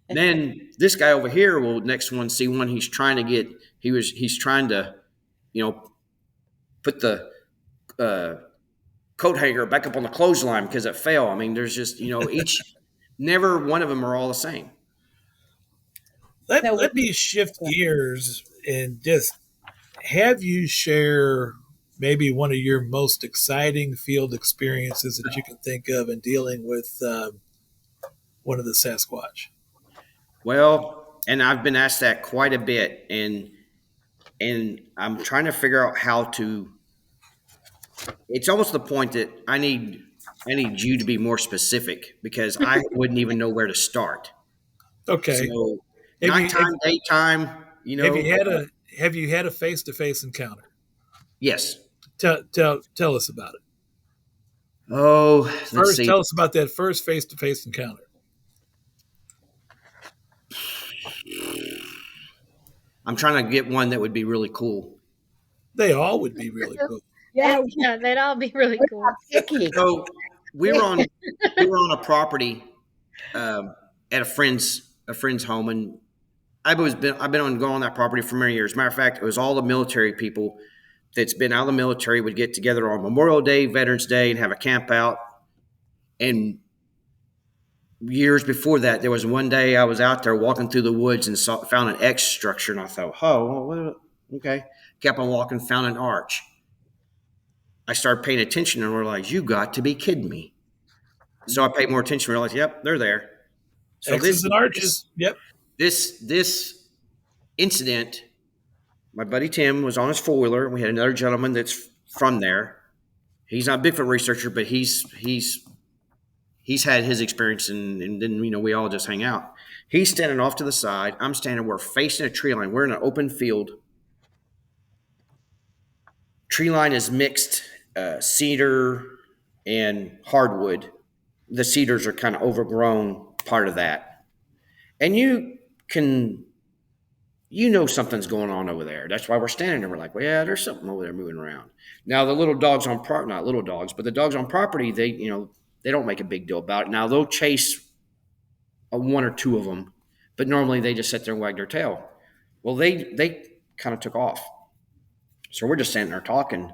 Then this guy over here will next one see one he's trying to get. He's trying to, you know, put the uh, coat hanger back up on the clothesline because it fell. I mean, there's just each. Never one of them are all the same. Let So let me shift gears and just have you share maybe one of your most exciting field experiences that you can think of in dealing with one of the Sasquatch. Well, and I've been asked that quite a bit, and I'm trying to figure out how to. It's almost the point that I need you to be more specific because I wouldn't even know where to start. Okay. So Have you have, nighttime, daytime, have you had a have you had a face to face encounter? yes. Tell us about it. Oh, let's First, see. tell us about that first face to face encounter. I'm trying to get one that would be really cool. They all would be really cool. Yeah, Yeah, they'd all be really we're cool. not picky. So we were on we were on a property at a friend's home, and I've been on going on that property for many years. Matter of fact, it was all the military people that's been out of the military would get together on Memorial Day, Veterans Day, and have a camp out. And years before that, there was one day I was out there walking through the woods and found an X structure, and I thought, oh, well, okay. Kept on walking, found an arch. I started paying attention and realized, you got to be kidding me. So I paid more attention and realized, yep, they're there. So X's and arches. Yep. this incident, my buddy Tim was on his four-wheeler. We had another gentleman that's from there. He's not a Bigfoot researcher, but he's had his experience, and then we all just hang out. He's standing off to the side. I'm standing. We're facing a tree line. We're in an open field. Tree line is mixed cedar and hardwood. The cedars are kind of overgrown part of that, and something's going on over there. That's why we're standing there. We're like, well, yeah, there's something over there moving around. Now the little dogs on not little dogs, but the dogs on property, they don't make a big deal about it. Now they'll chase one or two of them, but normally they just sit there and wag their tail. Well, they kind of took off. So we're just standing there talking,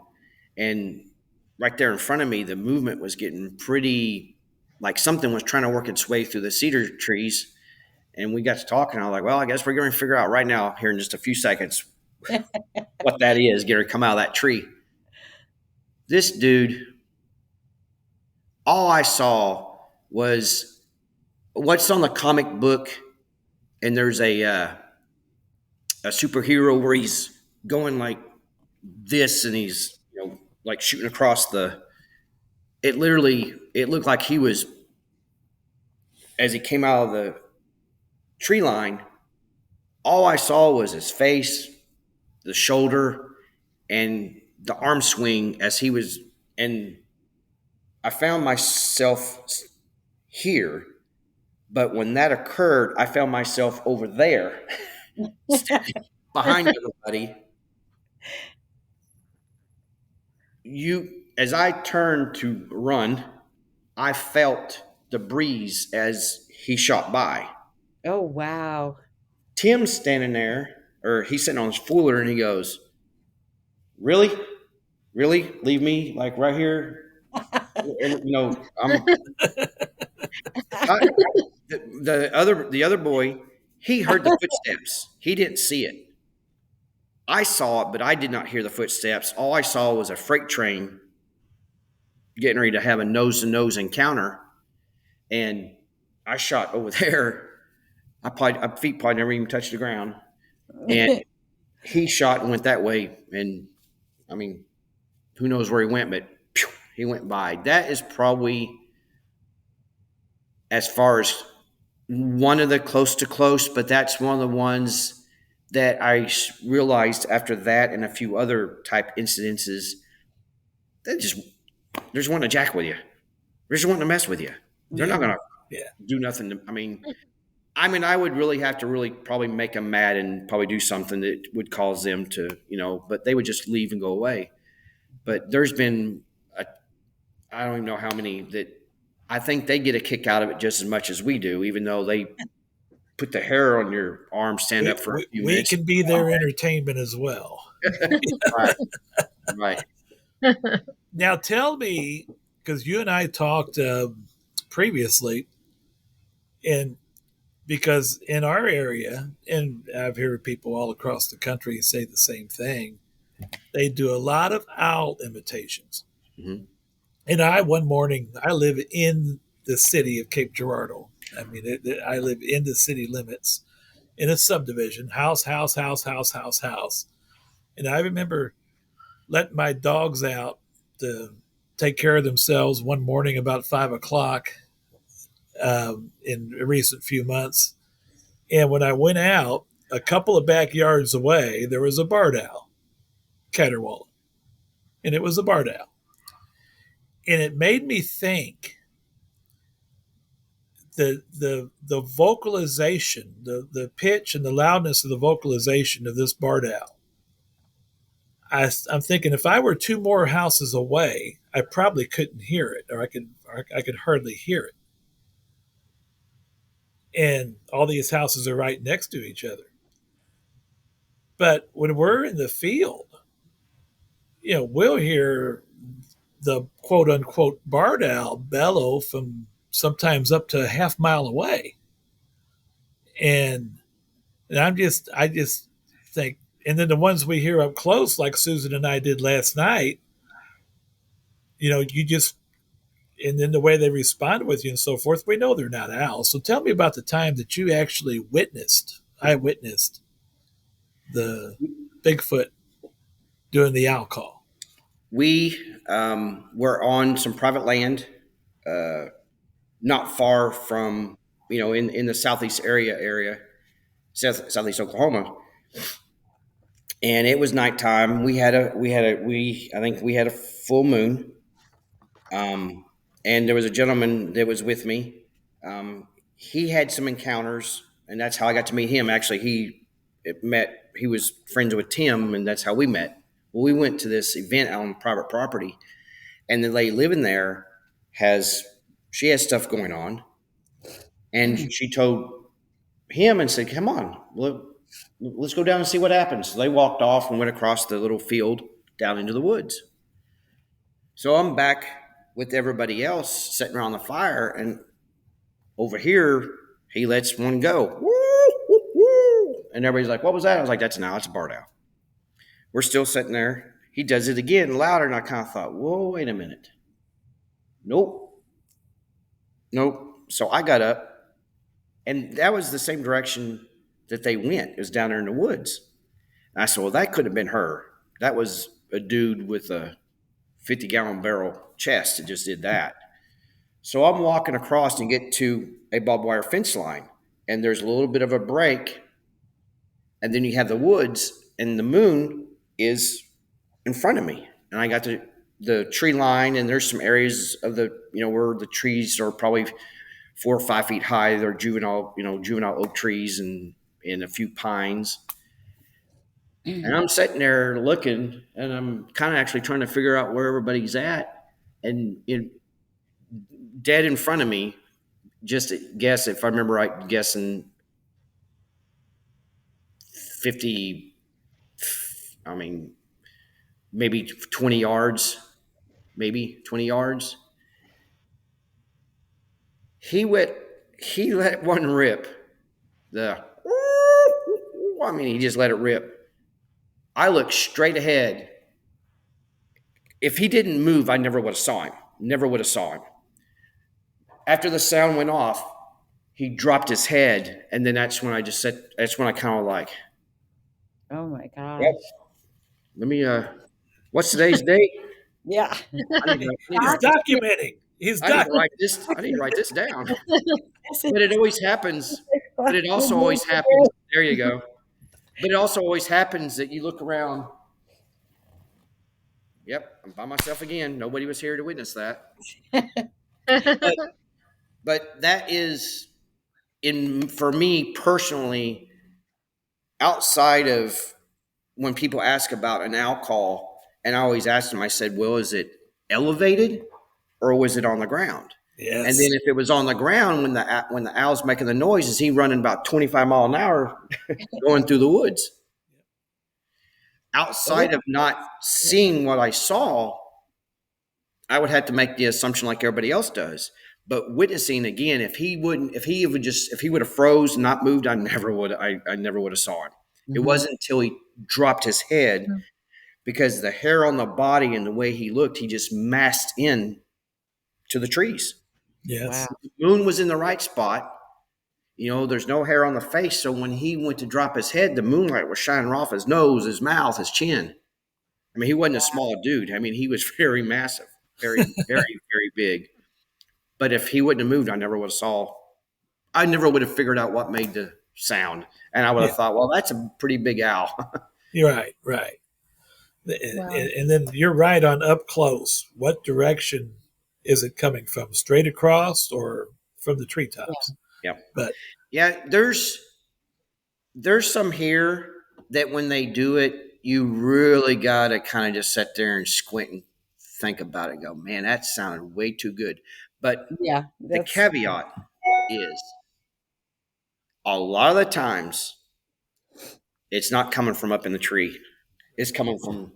and right there in front of me, the movement was getting pretty, like something was trying to work its way through the cedar trees. And we got to talking. I was like, well, I guess we're going to figure out right now, here in just a few seconds, what that is, get her to come out of that tree. This dude, all I saw was what's on the comic book, and there's a superhero where he's going like this, and he's like shooting across the. It looked like he was, as he came out of the tree line, all I saw was his face, the shoulder, and the arm swing as he was. And I found myself here, but when that occurred, I found myself over there behind everybody. As I turned to run, I felt the breeze as he shot by. Oh, wow. Tim's standing there, or he's sitting on his four-wheeler, and he goes, really? Really? Leave me like right here? The other boy, he heard the footsteps. He didn't see it. I saw it, but I did not hear the footsteps. All I saw was a freight train getting ready to have a nose-to-nose encounter, and I shot over there. My feet probably never even touched the ground, and he shot and went that way. And I mean, who knows where he went, but he went by. That is probably, as far as one of the close to close, but that's one of the ones that I realized after that and a few other type incidences that they're just wanting to jack with you. They're just wanting to mess with you. They're not going to do nothing. I mean, I would really have to probably make them mad and probably do something that would cause them to, but they would just leave and go away. But there's been, I don't even know how many that I think they get a kick out of it just as much as we do, even though they put the hair on your arm, stand up for a few minutes. We can be their entertainment as well. Right. Now tell me, because you and I talked previously, and because in our area, and I've heard people all across the country say the same thing, they do a lot of owl imitations. Mm-hmm. And one morning, I live in the city of Cape Girardeau. I mean, I live in the city limits in a subdivision, house. And I remember letting my dogs out to take care of themselves one morning about 5 o'clock in a recent few months. And when I went out, a couple of backyards away, there was a barred owl caterwauling. And it was a barred owl. And it made me think the vocalization, the pitch and the loudness of the vocalization of this barred owl. I'm thinking if I were two more houses away, I probably couldn't hear it, or I could hardly hear it. And all these houses are right next to each other. But when we're in the field, we'll hear the quote unquote barred owl bellow from sometimes up to a half mile away. And I just think, and then the ones we hear up close, like Susan and I did last night, you just, and then the way they respond with you and so forth, we know they're not owls. So tell me about the time that you actually eyewitnessed the Bigfoot doing the owl call. We were on some private land, not far from, in the southeast area, southeast Oklahoma. And it was nighttime. I think we had a full moon. And there was a gentleman that was with me. He had some encounters, and that's how I got to meet him. Actually, he was friends with Tim, and that's how we met. Well, we went to this event on private property, and the lady living there has stuff going on, and she told him and said, "Come on, let's go down and see what happens." So they walked off and went across the little field down into the woods. So I'm back with everybody else sitting around the fire, and over here he lets one go. Woo, woo, woo. And everybody's like, "What was that?" I was like, "That's an owl. It's a barred owl." We're still sitting there. He does it again louder, and I kind of thought, "Whoa, wait a minute." Nope. So I got up, and that was the same direction that they went. It was down there in the woods. And I said, "Well, that couldn't have been her. That was a dude with a 50-gallon barrel chest that just did that." So I'm walking across and get to a barbed wire fence line, and there's a little bit of a break, and then you have the woods, and the moon is in front of me. And I got to the tree line, and there's some areas of where the trees are probably 4 or 5 feet high. They're juvenile oak trees and a few pines. And I'm sitting there looking, and I'm kind of actually trying to figure out where everybody's at. And dead in front of me, just to guess, if I remember right, guessing 50, maybe 20 yards, He let one rip. He just let it rip. I looked straight ahead. If he didn't move, I never would have saw him. After the sound went off, he dropped his head, and then that's when I kind of like, Oh my gosh. yep. Let me, what's today's date? Yeah. He's documenting. I need to write this down. But it always happens. But it also always happens. There you go. But it also always happens that you look around. Yep, I'm by myself again. Nobody was here to witness that. But that is, for me personally, outside of when people ask about an owl call, and I always ask them, I said, "Well, is it elevated or was it on the ground?" Yes. And then if it was on the ground, when the owl's making the noise, is he running about 25 miles an hour going through the woods? Outside of not seeing what I saw, I would have to make the assumption like everybody else does. But witnessing again, if he would have froze and not moved, I never would have saw him. Mm-hmm. It wasn't until he dropped his head, because the hair on the body and the way he looked, he just masked in to the trees. Yes. Wow. The moon was in the right spot. There's no hair on the face. So when he went to drop his head, the moonlight was shining off his nose, his mouth, his chin. He wasn't a small dude. He was very massive, very, very, very big. But if he wouldn't have moved, I never would have figured out what made the sound. And I would have thought, well, that's a pretty big owl. You're right. Wow. And then you're right on up close. What direction is it coming from? Straight across or from the Yeah. treetops. Yeah. But Yeah. There's some here that when they do it, you really got to kind of just sit there and squint and think about it and go, man, that sounded way too good. But Yeah, the that's caveat is a lot of the times it's not coming from up in the tree. It's coming from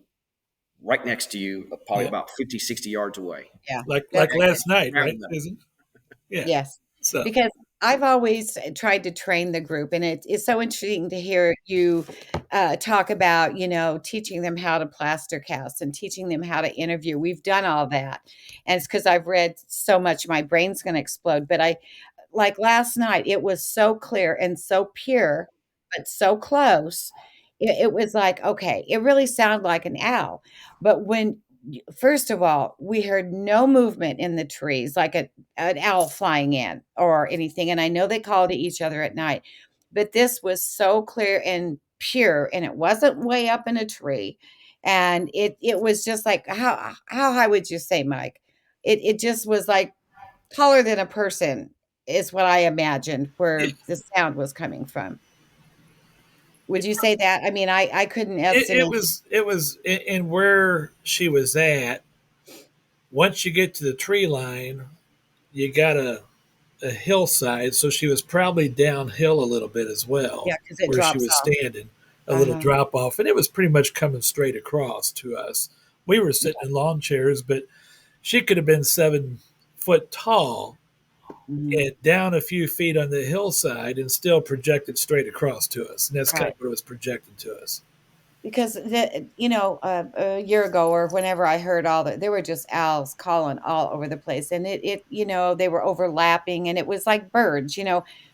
right next to you, probably yeah, about 50, 60 yards away. yeah, like that's last night, right? Around them. Isn't yeah. yes, So because I've always tried to train the group, and it's so interesting to hear you talk about, teaching them how to plaster cast and teaching them how to interview. We've done all that, and it's because I've read so much, my brain's going to explode. But like last night, it was so clear and so pure, but so close. It was like, okay, it really sounded like an owl. But first of all, we heard no movement in the trees, like an owl flying in or anything. And I know they call to each other at night, but this was so clear and pure, and it wasn't way up in a tree. And it was just like, how high would you say, Mike? It just was like taller than a person is what I imagined it, where the sound was coming from. Would you say that? I mean, I couldn't estimate. it was in where she was at. Once you get to the tree line, you got a hillside, so she was probably downhill a little bit as well, Yeah, because it where she drops was off. standing, a little Uh-huh. drop off, and it was pretty much coming straight across to us. We were sitting in lawn chairs, but she could have been 7 foot tall Mhm. and down a few feet on the hillside and still projected straight across to us. And that's kind Right. of what it was projecting to us. Because a year ago or whenever I heard all that, there were just owls calling all over the place, and they were overlapping, and it was like birds,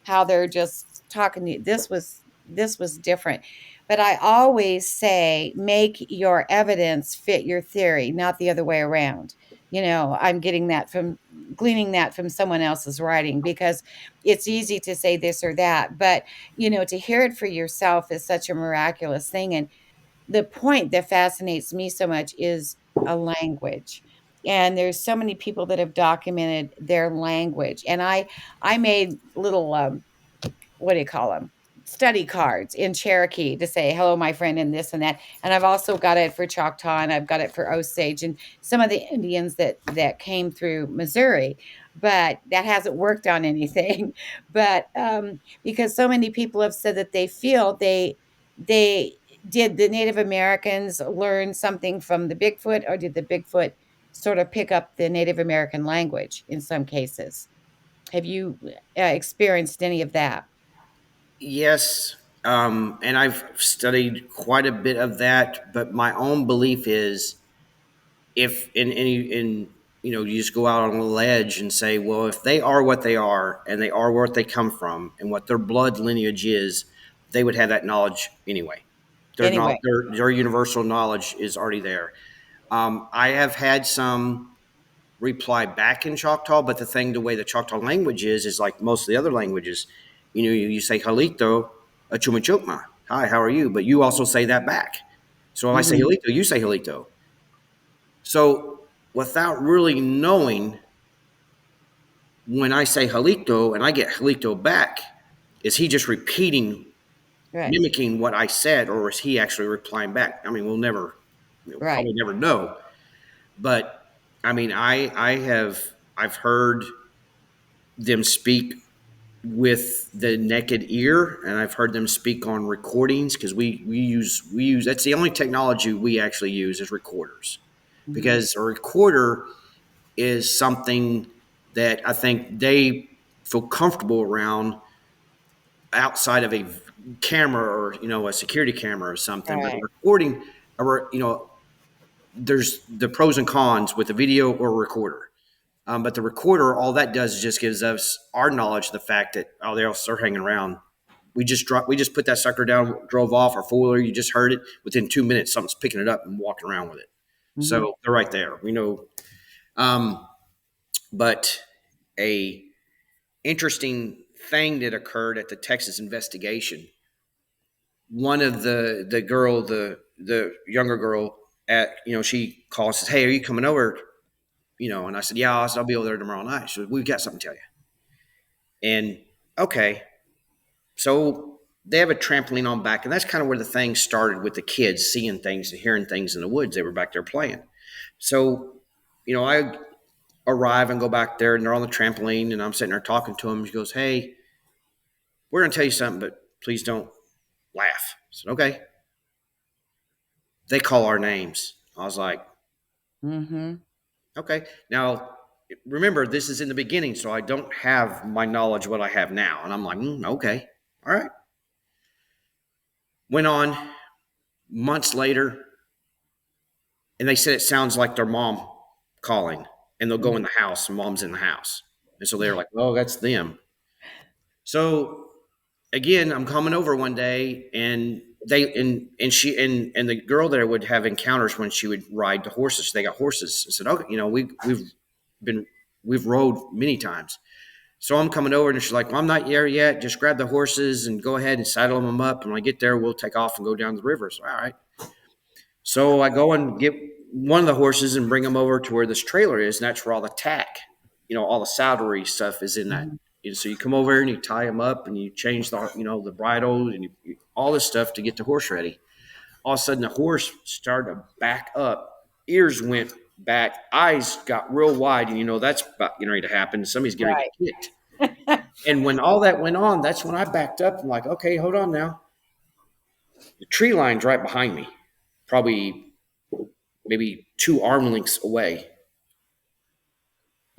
how they're just talking to you. This was different, but I always say, make your evidence fit your theory, not the other way around. I'm gleaning that from someone else's writing, because it's easy to say this or that, but to hear it for yourself is such a miraculous thing. And the point that fascinates me so much is a language. And there's so many people that have documented their language. And I made little what do you call them? Study cards in Cherokee to say, hello, my friend, and this and that. And I've also got it for Choctaw, and I've got it for Osage and some of the Indians that came through Missouri. But that hasn't worked on anything. But because so many people have said that they feel they did the Native Americans learn something from the Bigfoot, or did the Bigfoot sort of pick up the Native American language in some cases? Have you experienced any of that? Yes. And I've studied quite a bit of that, but my own belief is if in any in you just go out on a ledge and say, well, if they are what they are and they are where they come from and what their blood lineage is, they would have that knowledge anyway. Their Anyway. knowledge, their universal knowledge is already there. I have had some reply back in Choctaw, but the way the Choctaw language is like most of the other languages. You say halito, chumachukma. Hi, how are you? But you also say that back. So if I say Mhm. halito, you say halito. So without really knowing, when I say halito and I get halito back, is he just repeating, Right, mimicking what I said, or is he actually replying back? I mean, we'll right. probably never know. But I mean, I've heard them speak with the naked ear, and I've heard them speak on recordings because we use that's the only technology we actually use is recorders, Mhm. because a recorder is something that I think they feel comfortable around outside of a camera or a security camera or something. But a Right. recording, or there's the pros and cons with the video or recorder. But the recorder, all that does is just gives us our knowledge of the fact that they're hanging around. We just put that sucker down, drove off our four wheeler. You just heard it. Within 2 minutes, something's picking it up and walking around with it. Mhm. So they're right there. We know. Um, but a interesting thing that occurred at the Texas investigation. One of the girl, the younger girl, she calls and says, "Hey, are you coming over?" And I said, "Yeah, I'll be over there tomorrow night." She said, "We've got something to tell you." And okay, so they have a trampoline on back, and that's kind of where the thing started with the kids seeing things and hearing things in the woods. They were back there playing. So, I arrive and go back there, and they're on the trampoline, and I'm sitting there talking to him. He goes, "Hey, we're going to tell you something, but please don't laugh." I said, "Okay." They call our names. I was like, Mm-hmm. "Okay." Now, remember, this is in the beginning, so I don't have my knowledge what I have now. And I'm like, "Okay, all right." Went on months later, and they said it sounds like their mom calling, and they'll go in the house, and mom's in the house. And so they're like, "Oh, that's them." So again, I'm coming over one day, and and the girl there would have encounters when she would ride the horses. They got horses. I said, "Okay, been we've rode many times." So I'm coming over, and she's like, "Well, I'm not there yet. Just grab the horses and go ahead and saddle them up. And when I get there, we'll take off and go down the river." So, all right. So I go and get one of the horses and bring them over to where this trailer is, and that's where all the tack, all the saddlery stuff is in that. So you come over and you tie them up and you change the bridle and all this stuff to get the horse ready. All of a sudden, the horse started to back up. Ears went back. Eyes got real wide, and that's about getting ready to happen. Somebody's going to get kicked. And when all that went on, that's when I backed up. I'm like, okay, hold on now. The tree line's right behind me, probably maybe 2 arm lengths away.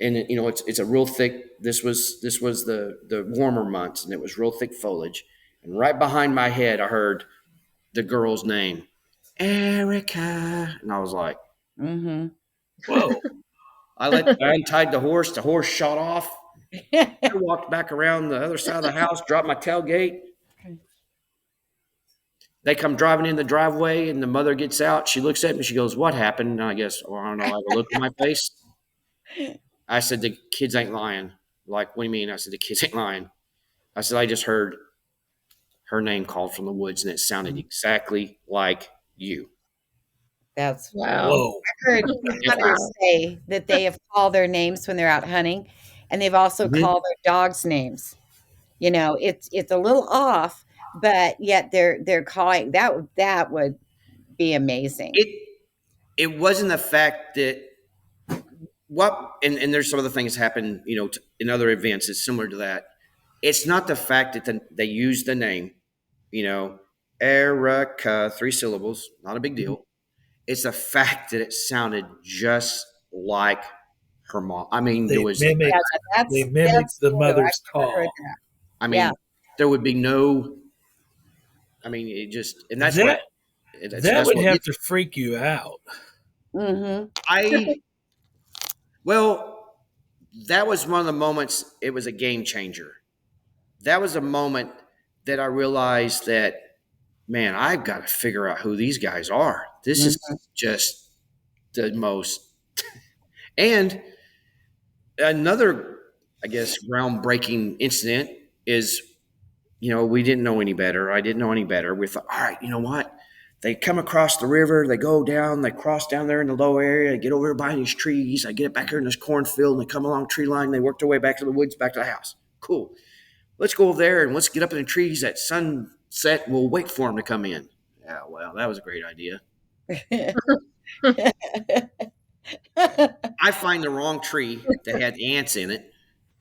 And it's a real thick. This was the warmer months, and it was real thick foliage. And right behind my head, I heard the girl's name, Erica, and I was like, Mm-hmm. Whoa. I untied the horse. The horse shot off. I walked back around the other side of the house, dropped my tailgate. They come driving in the driveway, and the mother gets out. She looks at me. She goes, "What happened?" And I guess, I don't know. I have a look on my face. I said, "The kids ain't lying." Like, what do you mean? I said, "The kids ain't lying." I said, "I just heard her name called from the woods, and it sounded exactly like you." That's Wow. Whoa. I heard hunters say that they have called their names when they're out hunting, and they've also called their dogs' names. It's a little off, but yet they're calling that would be amazing. It wasn't the fact that and there's some other things happen, in other events. It's similar to that. It's not the fact that they use the name, Erica, 3 syllables, not a big deal. It's the fact that it sounded just like her mom. I mean, They there was, mimicked, they mimicked that's the true. mother's I've heard call. that. I mean, there would be no, I mean, it just, and that's That what, that would what have to freak you out. Mm-hmm. Well, that was one of the moments. It was a game changer. That was a moment that I realized that, man, I've got to figure out who these guys are. This is just the most. And another, I guess, groundbreaking incident is, we didn't know any better. I didn't know any better. We thought, all right, you know what? They come across the river, they go down, they cross down there in the low area, they get over behind these trees, they get back here in this cornfield, and they come along the tree line, and they work their way back to the woods, back to the house. Cool. Let's go over there and let's get up in the trees at sunset. We'll wait for them to come in. Yeah, well, that was a great idea. I find the wrong tree that had ants in it.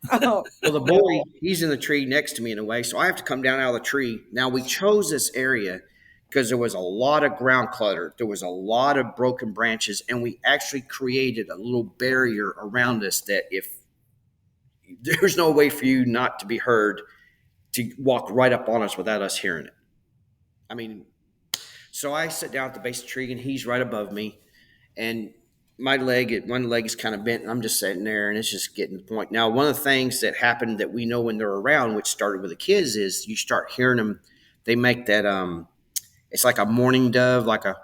Oh, Well, the boy, he's in the tree next to me in a way, so I have to come down out of the tree. Now, we chose this area because there was a lot of ground clutter. There was a lot of broken branches, and we actually created a little barrier around us that if there's no way for you not to be heard to walk right up on us without us hearing it. I mean, so I sit down at the base of the tree, and he's right above me, and one leg is kind of bent, and I'm just sitting there, and it's just getting to the point. Now, one of the things that happened that we know when they're around, which started with the kids, is you start hearing them. They make that it's like a mourning dove, like a.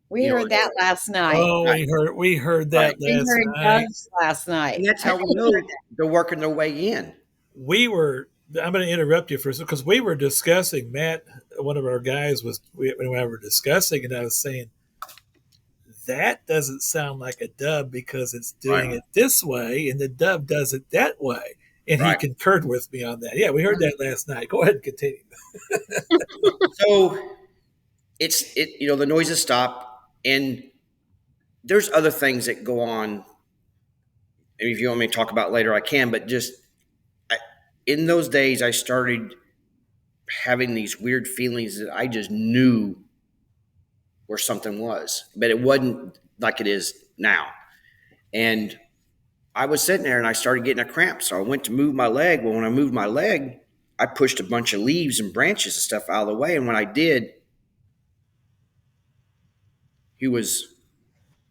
we heard that last night. Oh, we heard that We last heard night. doves last night. And that's how we know they're working their way in. I'm going to interrupt you for a second because we were discussing, Matt, one of our guys we were discussing, and I was saying, that doesn't sound like a dove because it's doing Right. it this way, and the dove does it that way. And he Right. concurred with me on that. Yeah, we heard that last night. Go ahead and continue. So the noises stop, and there's other things that go on. And if you want me to talk about later, I can. But just in those days, I started having these weird feelings that I just knew where something was, but it wasn't like it is now. And I was sitting there and I started getting a cramp. So I went to move my leg. Well, when I moved my leg, I pushed a bunch of leaves and branches and stuff out of the way. And when I did, he was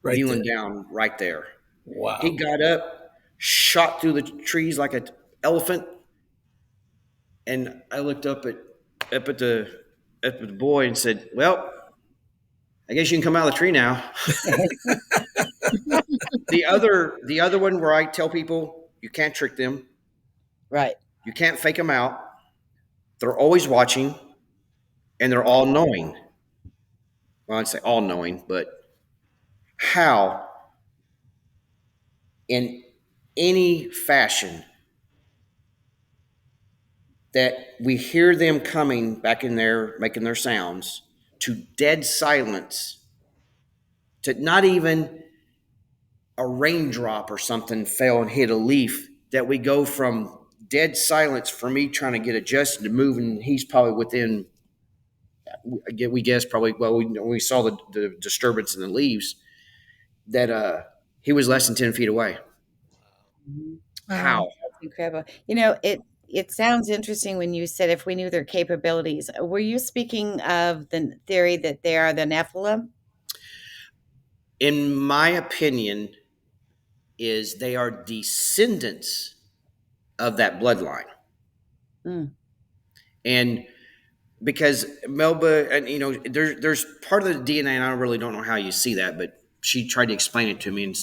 Right kneeling there. down right there. He Wow. got up, shot through the trees like an elephant. And I looked up at the boy and said, "Well, I guess you can come out of the tree now." The other one where I tell people you can't trick them, Right. you can't fake them out. They're always watching, and they're all knowing. Well, I'd say all knowing, but how in any fashion that we hear them coming back in there making their sounds to dead silence, to not even a raindrop or something fell and hit a leaf, that we go from dead silence for me trying to get adjusted to moving. He's probably within, we guess probably, well, we saw the disturbance in the leaves, that he was less than 10 feet away. Wow. How? That's incredible. It sounds interesting when you said if we knew their capabilities. Were you speaking of the theory that they are the Nephilim? In my opinion, is they are descendants of that bloodline. Mm. And because Melba, and there's part of the DNA, and I really don't know how you see that, but she tried to explain it to me, and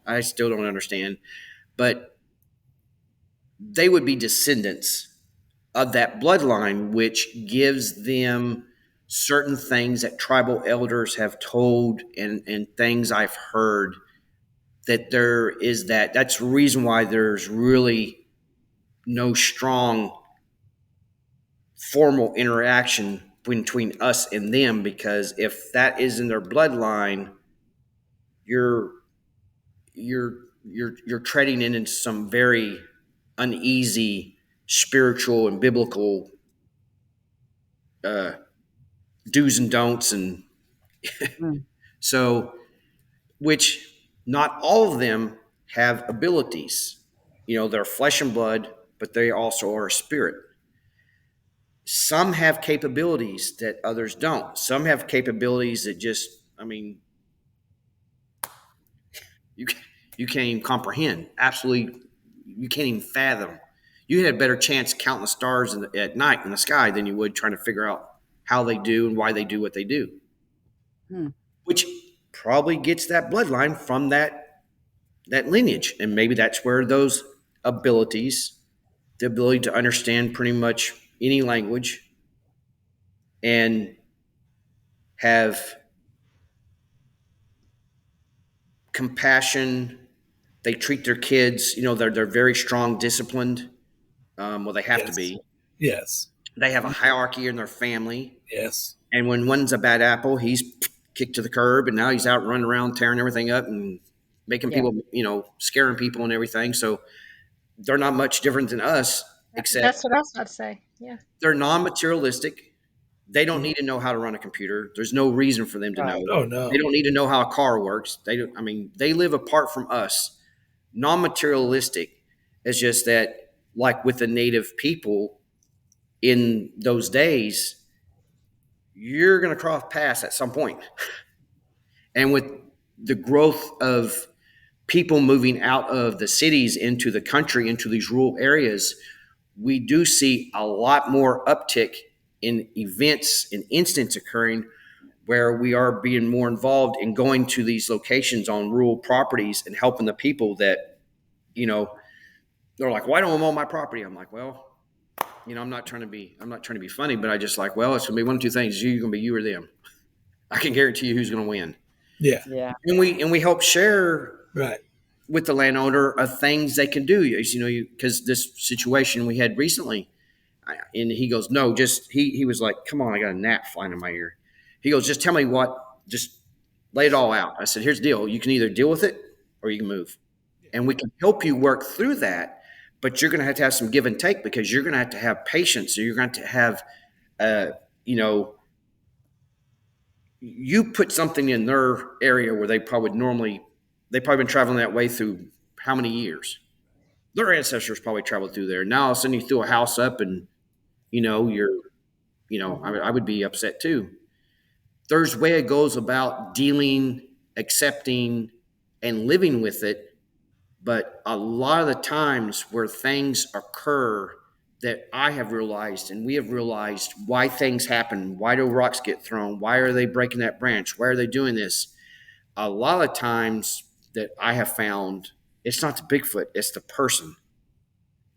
I still don't understand. But they would be descendants of that bloodline, which gives them certain things that tribal elders have told, and things I've heard, that there is that's the reason why there's really no strong formal interaction between us and them, because if that is in their bloodline, you're you're treading into some very uneasy spiritual and biblical uh, do's and don'ts, and Mm. so, which not all of them have abilities. They're flesh and blood, but they also are a spirit. Some have capabilities that others don't. Some have capabilities that just, I mean, you you can't even comprehend. Absolutely, you can't even fathom. You had a better chance counting the stars at night in the sky than you would trying to figure out how they do and why they do what they do. Hmm. Which probably gets that bloodline from that lineage, and maybe that's where those abilities, the ability to understand pretty much any language and have compassion. They treat their kids, they're very strong, disciplined. Well, they have to Yes. be. Yes. They have a hierarchy in their family. Yes. And when one's a bad apple, he's kicked to the curb, and now he's out running around tearing everything up and making Yeah. people, scaring people and everything. So they're not much different than us, except That's what I was about to say. Yeah. they're non-materialistic. They don't need to know how to run a computer. There's no reason for them to know. Right. Oh They no. don't need to know how a car works. They don't. I mean, they live apart from us. Non-materialistic. It's just that, like with the native people in those days, you're going to cross paths at some point. And with the growth of people moving out of the cities into the country, into these rural areas, we do see a lot more uptick in events and incidents occurring where we are being more involved in going to these locations on rural properties and helping the people that, they're like, why don't I mow my property? I'm like, well, I'm not trying to be funny, but I just like, well, it's gonna be one of two things. You're gonna be you or them. I can guarantee you who's going to win. Yeah. Yeah. And we help share Right. with the landowner of things they can do. Because this situation we had recently, and he goes, no, just he was like, come on, I got a gnat flying in my ear. He goes, just tell me just lay it all out. I said, here's the deal: you can either deal with it or you can move, and we can help you work through that. But you're going to have some give and take, because you're going to have patience. So you're going to have, you know, you put something in their area where they've probably been traveling that way through how many years? Their ancestors probably traveled through there. Now all of a sudden you threw a house up, and I would be upset too. There's way it goes about dealing, accepting, and living with it. But a lot of the times where things occur that I have realized and we have realized why things happen, why do rocks get thrown, why are they breaking that branch, why are they doing this? A lot of times that I have found, it's not the Bigfoot, it's the person.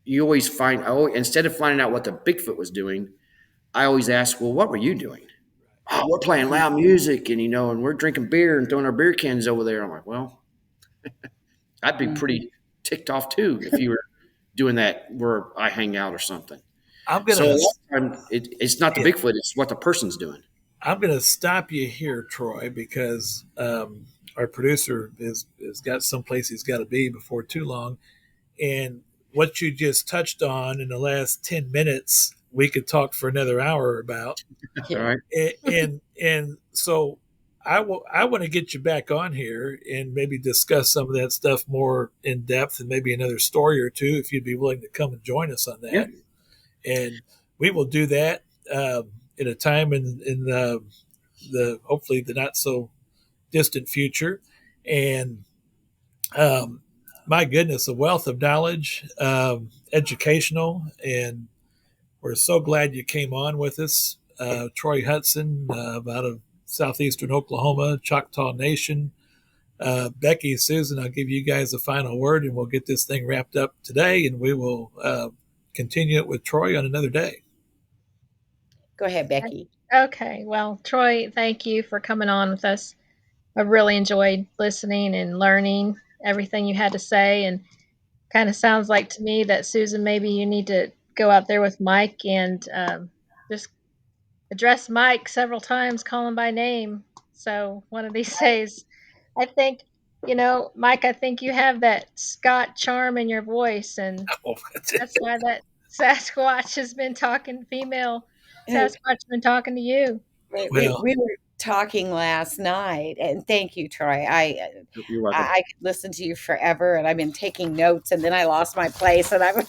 You always find, instead of finding out what the Bigfoot was doing, I always ask, well, what were you doing? Oh, we're playing loud music, and we're drinking beer and throwing our beer cans over there. I'm like, well, I'd be pretty ticked off too if you were doing that where I hang out or something. I'm So a gonna lot of time, it's not the yeah, Bigfoot; it's what the person's doing. I'm gonna stop you here, Troy, because our producer has got someplace he's got to be before too long, and what you just touched on in the last 10 minutes, we could talk for another hour about. All Yeah. right. And so I want to get you back on here and maybe discuss some of that stuff more in depth, and maybe another story or two if you'd be willing to come and join us on Yeah. that. And we will do that in a time in the hopefully the not so distant future. And my goodness, a wealth of knowledge, educational, and we're so glad you came on with us. Troy Hudson, out of southeastern Oklahoma, Choctaw Nation. Becky, Susan, I'll give you guys a final word, and we'll get this thing wrapped up today, and we will continue it with Troy on another day. Go ahead, Becky. Okay. Well, Troy, thank you for coming on with us. I really enjoyed listening and learning everything you had to say. And kind of sounds like to me that, Susan, maybe you need to go out there with Mike and just address Mike several times, call him by name. So one of these days, I think, Mike, I think you have that Scott charm in your voice. And Oh, that's why that Sasquatch has been talking, female Sasquatch has been talking to you. well, We were talking last night, and thank you, Troy. You're welcome. I could listen to you forever, and I've been taking notes, and then I lost my place, and I'm going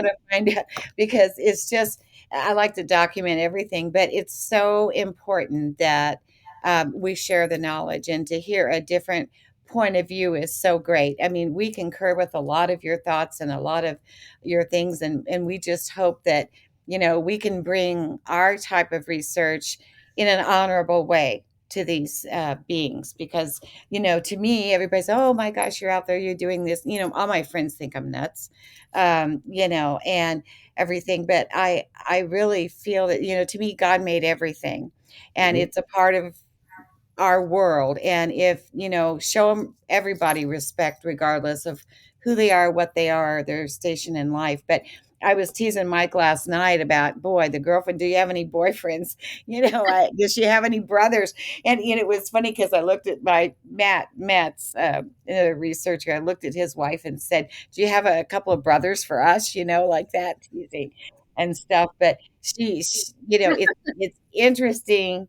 to find out, because it's just, I like to document everything, but it's so important that we share the knowledge, and to hear a different point of view is so great. I mean, we concur with a lot of your thoughts and a lot of your things, and we just hope that, we can bring our type of research in an honorable way to these beings, because to me everybody's, oh my gosh, you're out there, you're doing this, all my friends think I'm nuts, and everything, but I really feel that, to me, God made everything, and Mhm. it's a part of our world. And if, show them everybody respect, regardless of who they are, what they are, their station in life. But I was teasing Mike last night about, boy, the girlfriend, do you have any boyfriends? Does she have any brothers? And it was funny, because I looked at Matt's researcher. I looked at his wife and said, do you have a couple of brothers for us? Like that, teasing and stuff. But it's interesting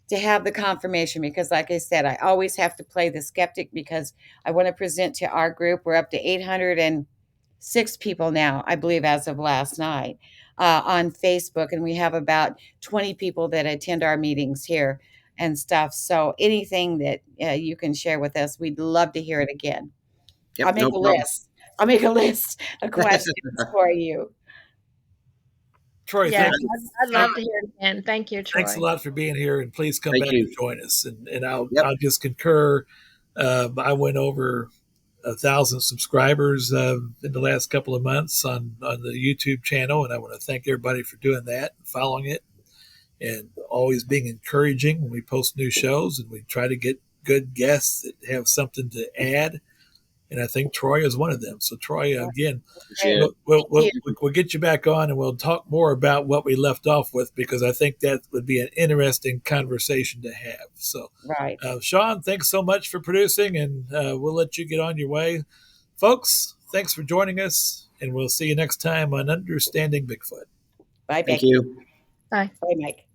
to have the confirmation, because like I said, I always have to play the skeptic, because I want to present to our group. We're up to 806 people now, I believe, as of last night, on Facebook, and we have about 20 people that attend our meetings here and stuff. So anything that you can share with us, we'd love to hear it again. I'll Yep. make No a problem. list. I'll make a list of questions for you. Troy, Yes, I'd thank, love to hear it again. Thank you, thanks a Troy. lot for being here, and please come Thank back and you. join us. And I'll Yep. just concur. I went over 1,000 subscribers in the last couple of months on the YouTube channel, and I want to thank everybody for doing that and following it, and always being encouraging when we post new shows, and we try to get good guests that have something to add. And I think Troy is one of them. So Troy, again, Appreciate it. we'll get you back on and we'll talk more about what we left off with, because I think that would be an interesting conversation to have. So, Right. Sean, thanks so much for producing, and we'll let you get on your way. Folks, thanks for joining us, and we'll see you next time on Understanding Bigfoot. Bye, Thank Becky. you. Bye. Bye, Mike.